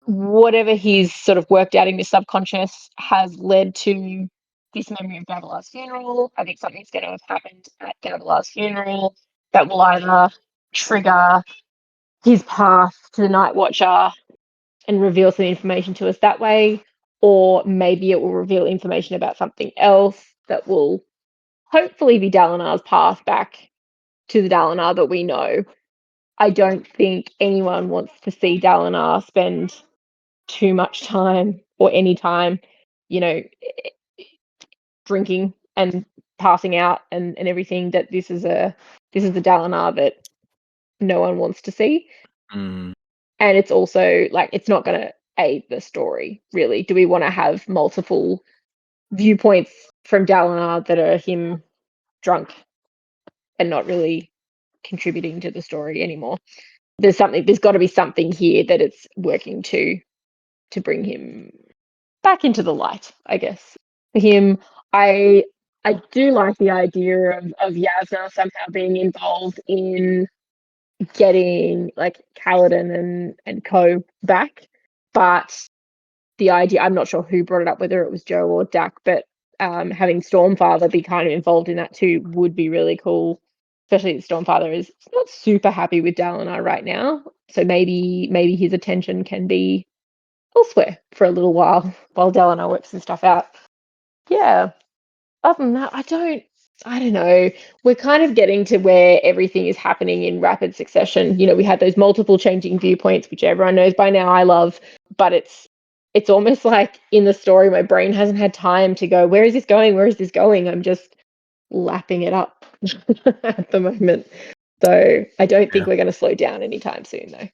D: whatever he's sort of worked out in his subconscious has led to this memory of Gavilar's funeral. I think something's going to have happened at Gavilar's funeral that will either trigger his path to the Night Watcher and reveal some information to us that way, or maybe it will reveal information about something else that will hopefully be Dalinar's path back to the Dalinar that we know. I don't think anyone wants to see Dalinar spend too much time or any time, drinking and passing out and everything. That this is the Dalinar that no one wants to see.
C: Mm.
D: And it's also like, it's not going to aid the story, really. Do we want to have multiple viewpoints from Dalinar that are him drunk and not really contributing to the story anymore? There's got to be something here that it's working to bring him back into the light, I guess. For him, I do like the idea of Yasna somehow being involved in getting, like, Kaladin and co back. But the idea, I'm not sure who brought it up, whether it was Joe or Dak, but having Stormfather be kind of involved in that too would be really cool. Especially that Stormfather is not super happy with Dalinar right now. So maybe his attention can be elsewhere for a little while Dalinar works his stuff out. Yeah. Other than that, I don't know. We're kind of getting to where everything is happening in rapid succession. We had those multiple changing viewpoints, which everyone knows by now I love, but it's almost like in the story, my brain hasn't had time to go, where is this going? Where is this going? I'm just lapping it up at the moment. So I don't think we're going to slow down anytime soon, though.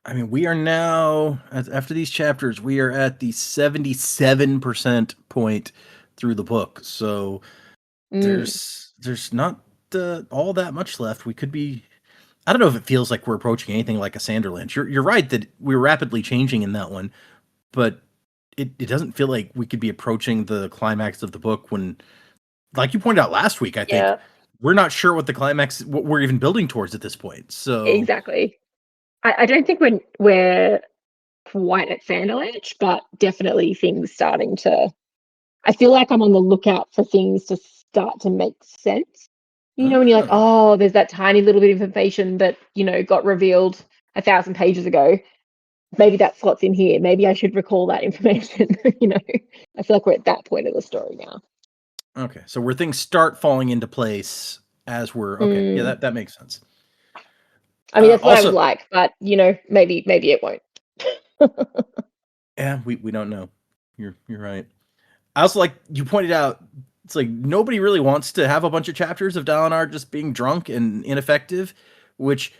C: I mean, we are now, after these chapters, we are at the 77% point through the book. So there's not all that much left. We could be. I don't know if it feels like we're approaching anything like a Sanderlanche. You're right that we're rapidly changing in that one, but it doesn't feel like we could be approaching the climax of the book when, like you pointed out last week, I think we're not sure what the climax, what we're even building towards at this point. So
D: exactly. I don't think we're quite at Sanderlanche, but definitely things starting to. I feel like I'm on the lookout for things to start to make sense. You know, when you're like, oh, there's that tiny little bit of information that, got revealed 1,000 pages ago. Maybe that slots in here. Maybe I should recall that information. I feel like we're at that point of the story now.
C: Okay, so where things start falling into place as we're okay. Yeah, that makes sense.
D: I mean, that's what I would like, but maybe it won't.
C: Yeah, we don't know. You're right. I also like you pointed out. It's like nobody really wants to have a bunch of chapters of Dalinar just being drunk and ineffective, which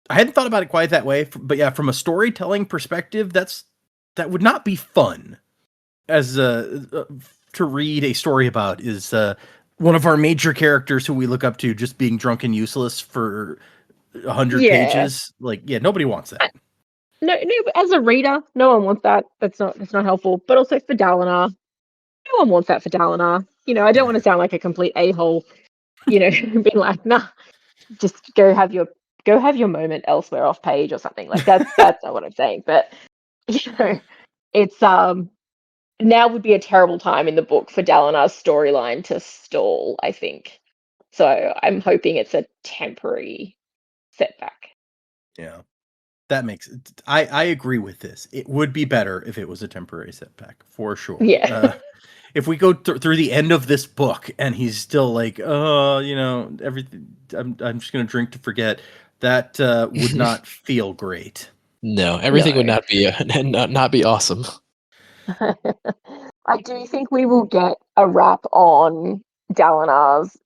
C: I hadn't thought about it quite that way. But yeah, from a storytelling perspective, that would not be fun. As to read a story about is one of our major characters who we look up to just being drunk and useless for 100 pages. Like, yeah, nobody wants that.
D: No, as a reader, no one wants that. That's not helpful. But also for Dalinar, no one wants that for Dalinar. I don't want to sound like a complete a-hole, being like, nah, just go have your moment elsewhere off page or something. Like that's not what I'm saying. But it's now would be a terrible time in the book for Dalinar's storyline to stall, I think. So I'm hoping it's a temporary setback.
C: Yeah. That makes it. I agree with this. It would be better if it was a temporary setback, for sure.
D: Yeah.
C: If we go through the end of this book and he's still like, everything, I'm just going to drink to forget, that would not feel great.
A: No, everything would not be awesome.
D: I do think we will get a wrap on Dalinar's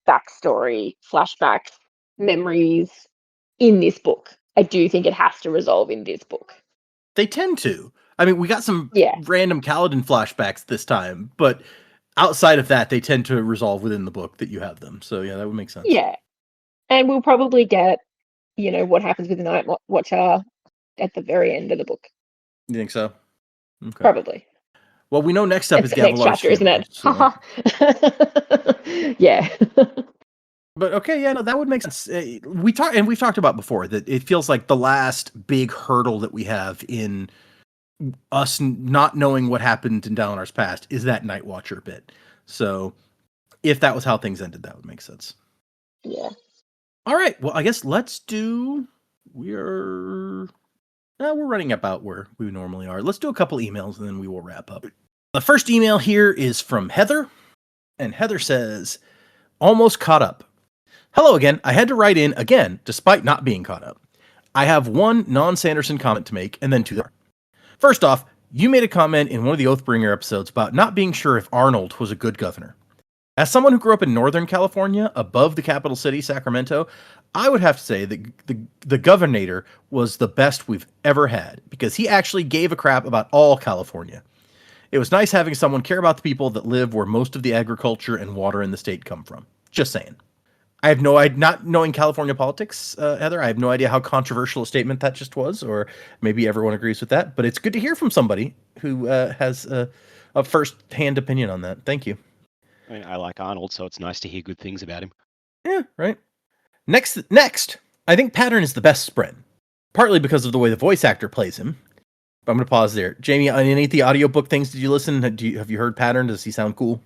D: backstory, flashbacks, memories in this book. I do think it has to resolve in this book.
C: They tend to. I mean, we got some random Kaladin flashbacks this time, but outside of that, they tend to resolve within the book that you have them. So yeah, that would make sense.
D: Yeah. And we'll probably get, what happens with the Night Watcher at the very end of the book.
C: You think so? Okay.
D: Probably.
C: Well, we know next up is Gavilar's
D: chapter, isn't it? So. Yeah.
C: But okay, yeah, no, that would make sense. We've talked about before that it feels like the last big hurdle that we have in us not knowing what happened in Dalinar's past is that Night Watcher bit. So if that was how things ended, that would make sense.
D: Yeah.
C: All right. Well, I guess we're running about where we normally are. Let's do a couple emails and then we will wrap up. The first email here is from Heather, and Heather says, "Almost caught up. Hello again. I had to write in again, despite not being caught up. I have one non-Sanderson comment to make, and then two more. First off, you made a comment in one of the Oathbringer episodes about not being sure if Arnold was a good governor. As someone who grew up in Northern California, above the capital city, Sacramento, I would have to say that the governor was the best we've ever had, because he actually gave a crap about all California. It was nice having someone care about the people that live where most of the agriculture and water in the state come from. Just saying." I have no idea, not knowing California politics, Heather, I have no idea how controversial a statement that just was, or maybe everyone agrees with that, but it's good to hear from somebody who has a first-hand opinion on that. Thank you.
B: I mean, I like Arnold, so it's nice to hear good things about him.
C: Yeah, right. Next, I think Pattern is the best spren, partly because of the way the voice actor plays him. But I'm going to pause there. Jamie, on any of the audiobook things, did you listen? Have you heard Pattern? Does he sound cool?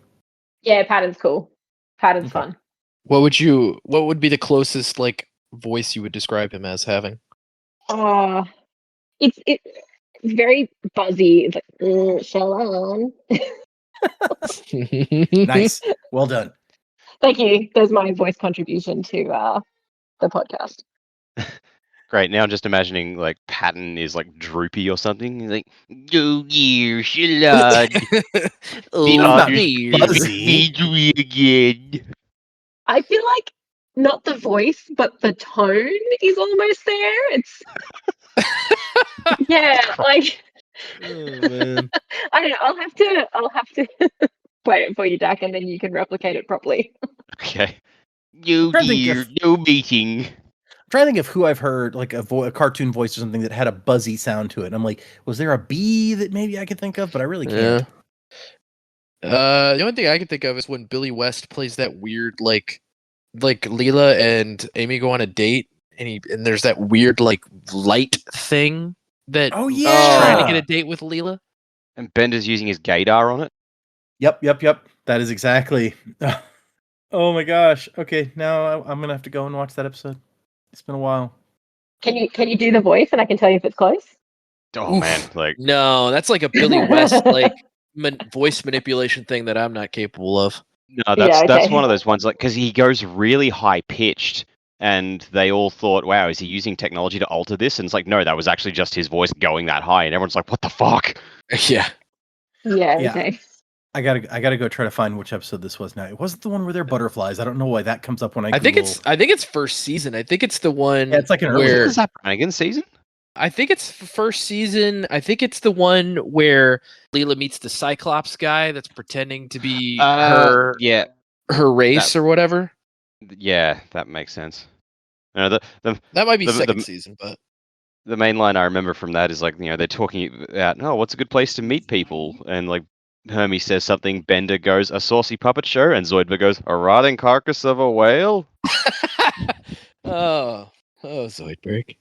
D: Yeah, Pattern's cool. Pattern's fun.
A: What would be the closest voice you would describe him as having?
D: It's very buzzy. It's like shalom.
C: Nice. Well done.
D: Thank you. There's my voice contribution to the podcast.
B: Great. Now I'm just imagining Patton is droopy or something. He's like, "Go here, shalad."
C: Buzzy.
B: Again.
D: I feel like not the voice, but the tone is almost there. It's yeah,
C: Oh, man.
D: I don't know. I'll have to play it for you, Dak, and then you can replicate it properly.
B: Okay. You
C: trying to think
B: dear,
C: if-
B: no meeting.
C: I'm trying to think of who I've heard, like a cartoon voice or something that had a buzzy sound to it. And I'm like, was there a bee that maybe I could think of? But I really can't.
A: The only thing I can think of is when Billy West plays that weird like Leela and Amy go on a date, and there's that weird like light thing that
C: Oh
A: he's
C: yeah,
A: trying to get a date with Leela.
B: And Bender's using his gaydar on it.
C: Yep. That is exactly. Oh my gosh. Okay, now I'm gonna have to go and watch that episode. It's been a while.
D: Can you do the voice and I can tell you if it's close?
B: Oh
A: Oof.
B: man, like
A: No, that's like a Billy West like voice manipulation thing that I'm not capable of.
B: no, that's
D: okay.
B: one of those ones like because he goes really high pitched, and they all thought, "Wow, is he using technology to alter this?" And it's like, no, that was actually just his voice going that high, and everyone's like, "What the fuck?"
A: Yeah.
D: Yeah.
C: Yeah.
D: Okay.
C: I gotta go try to find which episode this was now. It wasn't the one where they're butterflies. I don't know why that comes up when I
A: I think
C: Google.
A: it's first season. I think it's the one
C: Yeah, it's like an early
A: where
B: Is that Brannigan season?
A: I think it's first season. I think it's the one where Leela meets the Cyclops guy that's pretending to be her
B: Yeah,
A: race or whatever.
B: yeah, that makes sense. No, the
A: That might be
B: the-
A: second
B: the-
A: season, but
B: the main line I remember from that is like, they're talking about, oh, what's a good place to meet people? And like Hermes says something, Bender goes, a saucy puppet show, and Zoidberg goes, a rotting carcass of a whale?
A: oh Zoidberg.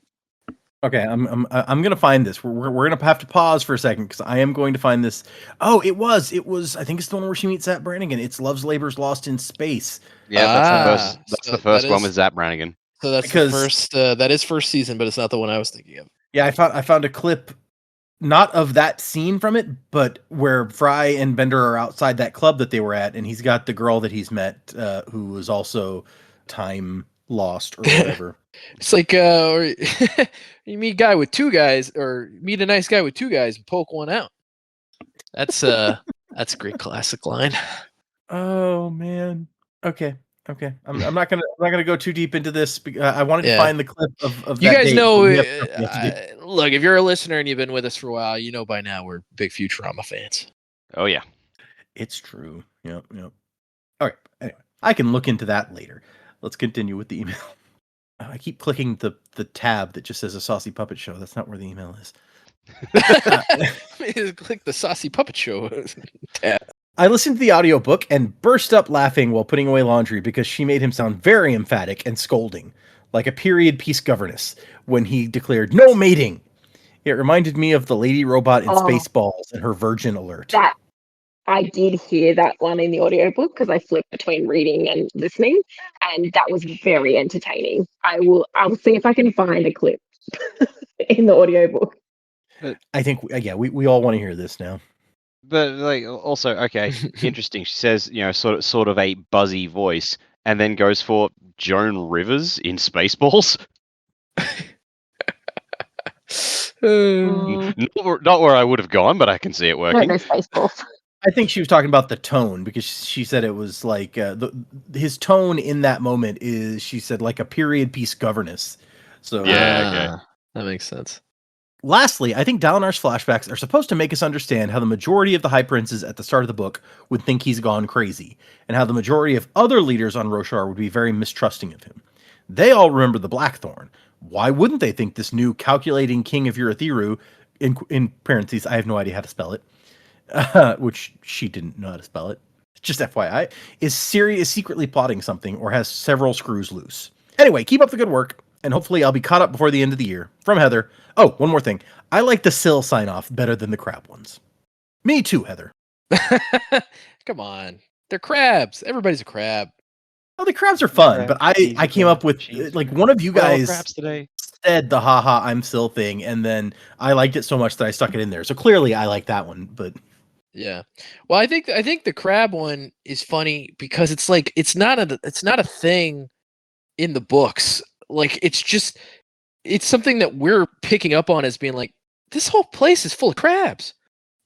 C: Okay, I'm gonna find this. We're gonna have to pause for a second because I am going to find this. Oh, it was. I think it's the one where she meets Zap Brannigan. It's Love's Labor's Lost in Space.
B: Yeah, that's
A: so
B: the first
A: that
B: one
A: is-
B: with Zap Brannigan.
A: So that's
C: Because-
A: the first. That is first season, but it's not the one I was thinking of.
C: Yeah, I found a clip, not of that scene from it, but where Fry and Bender are outside that club that they were at, and he's got the girl that he's met, who was also time lost or whatever.
A: It's like or you meet a guy with two guys, or meet a nice guy with two guys and poke one out. That's a great classic line.
C: Oh man. Okay. I'm not gonna go too deep into this. I wanted to
A: Yeah.
C: find the clip of
A: You
C: that
A: guys
C: date,
A: know.
C: but we have stuff we have to do.
A: Look, if you're a listener and you've been with us for a while, you know by now we're big Futurama fans.
B: Oh yeah.
C: It's true. Yep. All right. Anyway, I can look into that later. Let's continue with the email. I keep clicking the tab that just says a saucy puppet show. That's not where the email is.
A: Click the Saucy Puppet Show tab.
C: I listened to the audiobook and burst up laughing while putting away laundry because she made him sound very emphatic and scolding, like a period piece governess, when he declared no mating. It reminded me of the lady robot in
D: Oh.
C: Spaceballs and her virgin alert.
D: That I did hear that one in the audiobook because I flipped between reading and listening, and that was very entertaining. I'll see if I can find a clip in the audiobook.
C: I think, we all want to hear this now.
B: But like also, okay, interesting. She says, sort of a buzzy voice, and then goes for Joan Rivers in Spaceballs. Not where I would have gone, but I can see it
D: No,
B: working.
D: no Spaceballs.
C: I think she was talking about the tone because she said it was like his tone in that moment is, she said, like a period piece governess. So
B: Yeah, okay.
A: That makes sense.
C: Lastly, I think Dalinar's flashbacks are supposed to make us understand how the majority of the High Princes at the start of the book would think he's gone crazy, and how the majority of other leaders on Roshar would be very mistrusting of him. They all remember the Blackthorn. Why wouldn't they think this new calculating king of Urithiru, in parentheses, I have no idea how to spell it, which she didn't know how to spell it, just FYI, is secretly plotting something or has several screws loose. Anyway, keep up the good work, and hopefully I'll be caught up before the end of the year. From Heather. Oh, one more thing. I like the Sill sign-off better than the crab ones. Me too, Heather.
A: Come on. They're crabs. Everybody's a crab.
C: Oh, the crabs are fun, but I came up with, like, one of you guys
B: Craps today.
C: said the haha I'm Sill thing, and then I liked it so much that I stuck it in there. So clearly I like that one, but
A: Yeah. Well, I think the crab one is funny because it's like it's not a thing in the books. Like it's something that we're picking up on as being like, this whole place is full of crabs.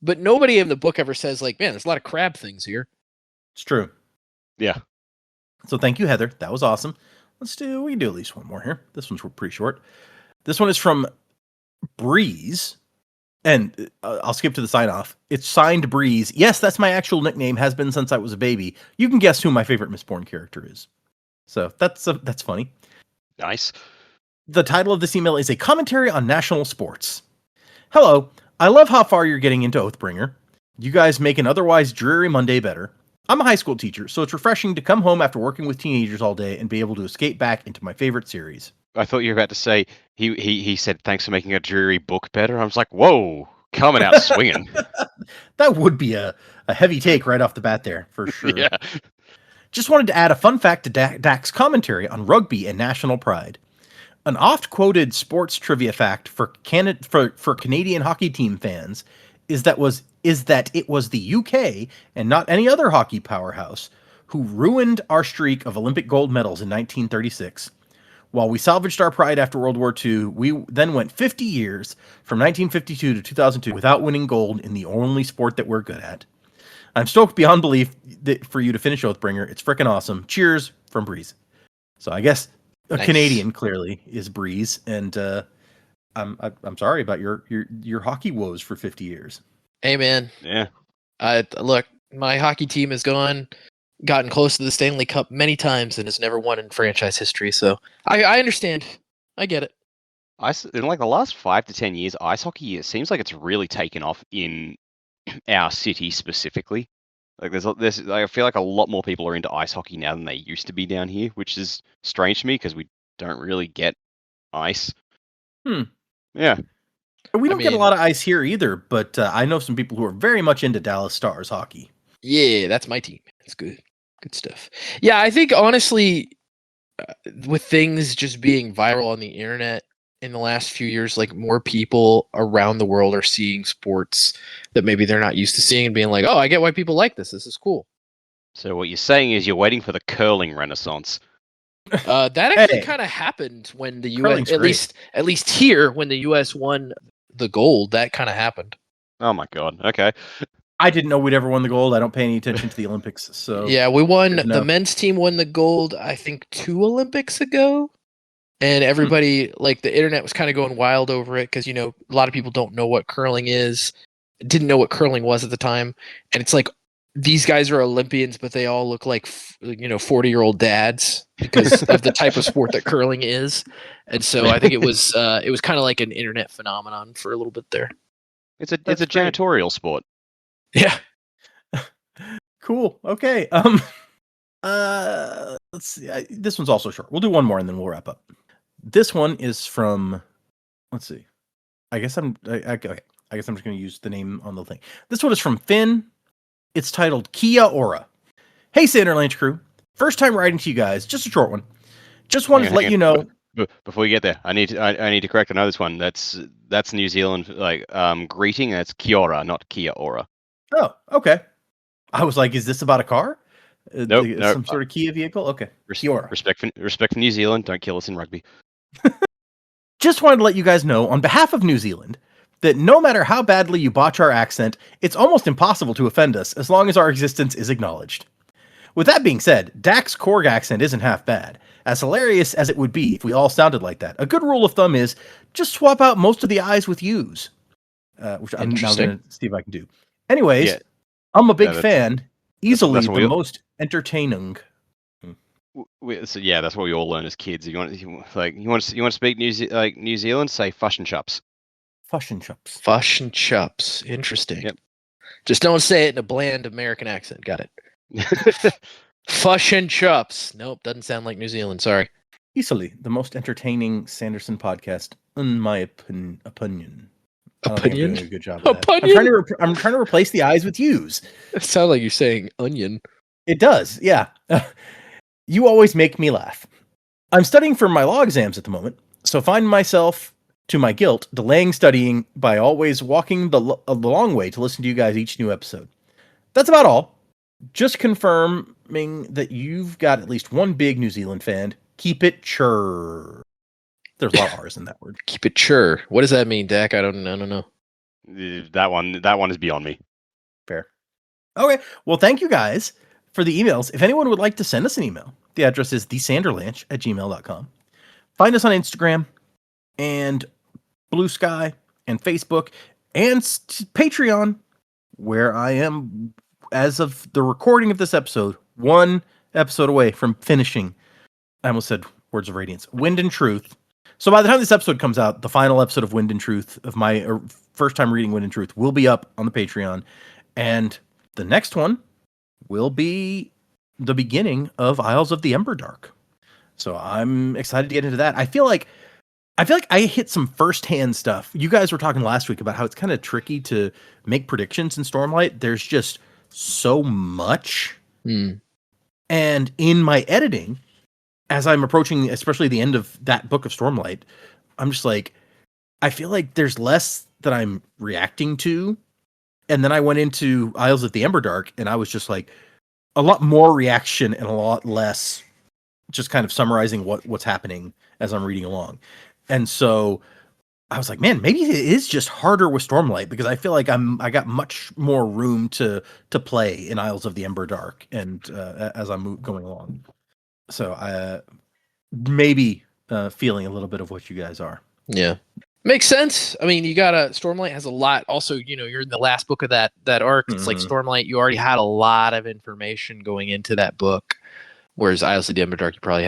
A: But nobody in the book ever says like, man, there's a lot of crab things here.
C: it's true.
B: Yeah.
C: So thank you, Heather. That was awesome. We can do at least one more here. This one's pretty short. This one is from Breeze. And I'll skip to the sign off. It's signed Breeze. Yes, that's my actual nickname. Has been since I was a baby. You can guess who my favorite Mistborn character is. So that's funny.
B: Nice.
C: The title of this email is a commentary on national sports. Hello, I love how far you're getting into Oathbringer. You guys make an otherwise dreary Monday better. I'm a high school teacher, so it's refreshing to come home after working with teenagers all day and be able to escape back into my favorite series.
B: I thought you were about to say he said thanks for making a dreary book better. I was like, whoa, coming out swinging.
C: That would be a heavy take right off the bat there, for sure.
B: Yeah.
C: Just wanted to add a fun fact to Dak's commentary on rugby and national pride. An oft-quoted sports trivia fact for Canadian hockey team fans is that it was the UK and not any other hockey powerhouse who ruined our streak of Olympic gold medals in 1936. While we salvaged our pride after World War II, we then went 50 years from 1952 to 2002 without winning gold in the only sport that we're good at. I'm stoked beyond belief for you to finish Oathbringer. It's freaking awesome. Cheers from Breeze. So I guess a
A: Nice.
C: Canadian clearly is Breeze, and I'm sorry about your hockey woes for 50 years.
A: Hey, man.
B: Yeah.
A: Look, my hockey team has gotten close to the Stanley Cup many times and has never won in franchise history. So I understand. I get it.
B: In like the last 5 to 10 years, ice hockey, it seems like it's really taken off in our city specifically. Like I feel like a lot more people are into ice hockey now than they used to be down here, which is strange to me because we don't really get ice. Yeah.
C: We don't get a lot of ice here either, but I know some people who are very much into Dallas Stars hockey.
A: Yeah, that's my team. It's good. Good stuff. Yeah, I think honestly, with things just being viral on the internet in the last few years, like more people around the world are seeing sports that maybe they're not used to seeing and being like, oh, I get why people like this. This is cool.
B: So what you're saying is you're waiting for the curling renaissance.
A: That actually kind of happened when the
C: Curling's
A: U.S. at least here when the U.S. won the gold. That kind of happened.
B: Oh my god. Okay.
C: I didn't know we'd ever won the gold. I don't pay any attention to the Olympics, so
A: Yeah, we won.
C: good to know.
A: The men's team won the gold, I think, 2 Olympics ago. And everybody, like the internet was kind of going wild over it because, a lot of people don't know what curling is, didn't know what curling was at the time. And it's like, these guys are Olympians, but they all look like, 40-year-old dads because of the type of sport that curling is. And so I think it was kind of like an internet phenomenon for a little bit there.
B: It's a
C: That's great.
B: janitorial sport.
A: Yeah.
C: Cool. Okay. Let's see. This one's also short. We'll do one more and then we'll wrap up. This one is from. Let's see. I guess I'm just going to use the name on the thing. This one is from Finn. It's titled Kia Ora. Hey, Sanderlanche crew. First time writing to you guys. Just a short one. Just wanted to let you know.
B: Before we get there, I need to correct another one. That's New Zealand greeting. That's Kia ora, not Kia Ora.
C: Oh, okay. I was like, is this about a car?
B: Nope,
C: Some sort of Kia vehicle? Okay. Kia ora.
B: Respect for New Zealand. Don't kill us in rugby.
C: Just wanted to let you guys know, on behalf of New Zealand, that no matter how badly you botch our accent, it's almost impossible to offend us as long as our existence is acknowledged. With that being said, Dak's Korg accent isn't half bad. As hilarious as it would be if we all sounded like that, a good rule of thumb is just swap out most of the I's with U's, which I'm now going to see if I can do. Anyways,
B: Yeah.
C: I'm a big fan. Easily
B: that's what
C: the most entertaining.
B: So yeah, that's what we all learn as kids. You want to speak New Zealand? Say fush and chups.
C: Fush and chups.
A: Fush and chups. Interesting.
B: Yep.
A: Just don't say it in a bland American accent. Got it. Fush and chups. Nope, doesn't sound like New Zealand. Sorry.
C: Easily the most entertaining Sanderson podcast, in my opinion. I don't think I'm doing a good job of that. I'm trying to replace the I's with U's.
A: It sounds like you're saying onion.
C: It does, yeah. You always make me laugh. I'm studying for my law exams at the moment, so find myself, to my guilt, delaying studying by always walking the long way to listen to you guys each new episode. That's about all. Just confirming that you've got at least one big New Zealand fan. Keep it chur. There's a lot of R's in that word.
A: Keep it chur. What does that mean, Dak? I don't know.
B: That one is beyond me.
C: Fair. Okay. Well, thank you guys for the emails. If anyone would like to send us an email, the address is thesanderlanche@gmail.com. Find us on Instagram and Blue Sky and Facebook and Patreon, where I am, as of the recording of this episode, one episode away from finishing I almost said Words of Radiance. Wind and Truth. So by the time this episode comes out, the final episode of Wind and Truth, of my first time reading Wind and Truth, will be up on the Patreon. And the next one will be the beginning of Isles of the Emberdark. So I'm excited to get into that. I feel like I hit some firsthand stuff. You guys were talking last week about how it's kind of tricky to make predictions in Stormlight. There's just so much. And in my editing, as I'm approaching, especially the end of that book of Stormlight, I'm just like, I feel like there's less that I'm reacting to. And then I went into Isles of the Emberdark, and I was just like, a lot more reaction and a lot less just kind of summarizing what's happening as I'm reading along. And so I was like, man, maybe it is just harder with Stormlight, because I feel like I got much more room to play in Isles of the Emberdark and as I'm going along. So I maybe feeling a little bit of what you guys are.
A: Yeah. Makes sense. I mean, you got Stormlight has a lot. Also, you're in the last book of that arc. It's like Stormlight, you already had a lot of information going into that book. Whereas Isles of the Emberdark, you probably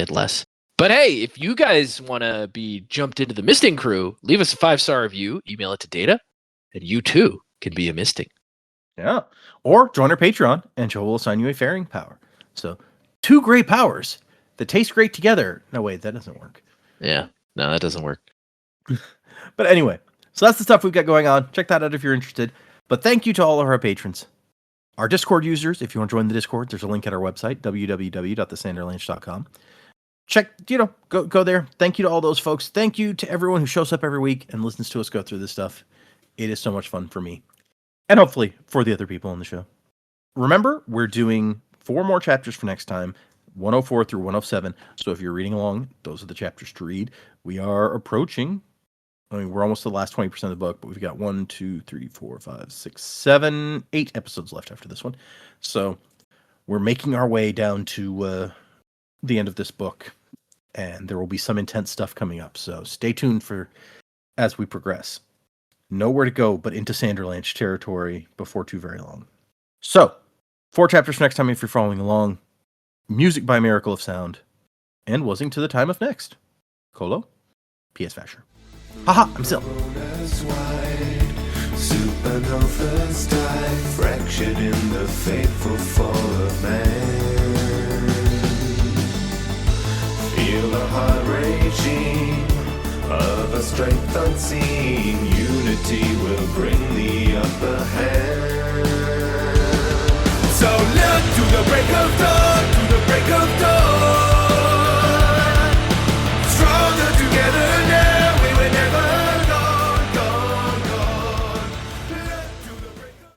A: had less. But hey, if you guys want to be jumped into the Misting crew, leave us a 5-star review, email it to Data, and you too can be a Misting.
C: Yeah. Or join our Patreon, and Joel will assign you a faring power. So 2 great powers that taste great together. No, wait, that doesn't work.
A: Yeah. No, that doesn't work.
C: But anyway, so that's the stuff we've got going on. Check that out if you're interested. But thank you to all of our patrons. Our Discord users, if you want to join the Discord, there's a link at our website, www.thesanderlanch.com. Check, go there. Thank you to all those folks. Thank you to everyone who shows up every week and listens to us go through this stuff. It is so much fun for me. And hopefully for the other people on the show. Remember, we're doing 4 more chapters for next time, 104 through 107. So if you're reading along, those are the chapters to read. We are approaching, we're almost to the last 20% of the book, but we've got 1, 2, 3, 4, 5, 6, 7, 8 episodes left after this one. So we're making our way down to the end of this book, and there will be some intense stuff coming up. So stay tuned for as we progress. Nowhere to go but into Sanderlanch territory before too very long. So 4 chapters for next time if you're following along. Music by Miracle of Sound, and Wuzzing to the Time of Next. Colo, P.S. Vasher. Haha, I'm still.
E: Supernovas die, fractured in the fateful fall of man. Feel the heart raging of a strength unseen. Unity will bring the upper hand. So look to the break of dawn.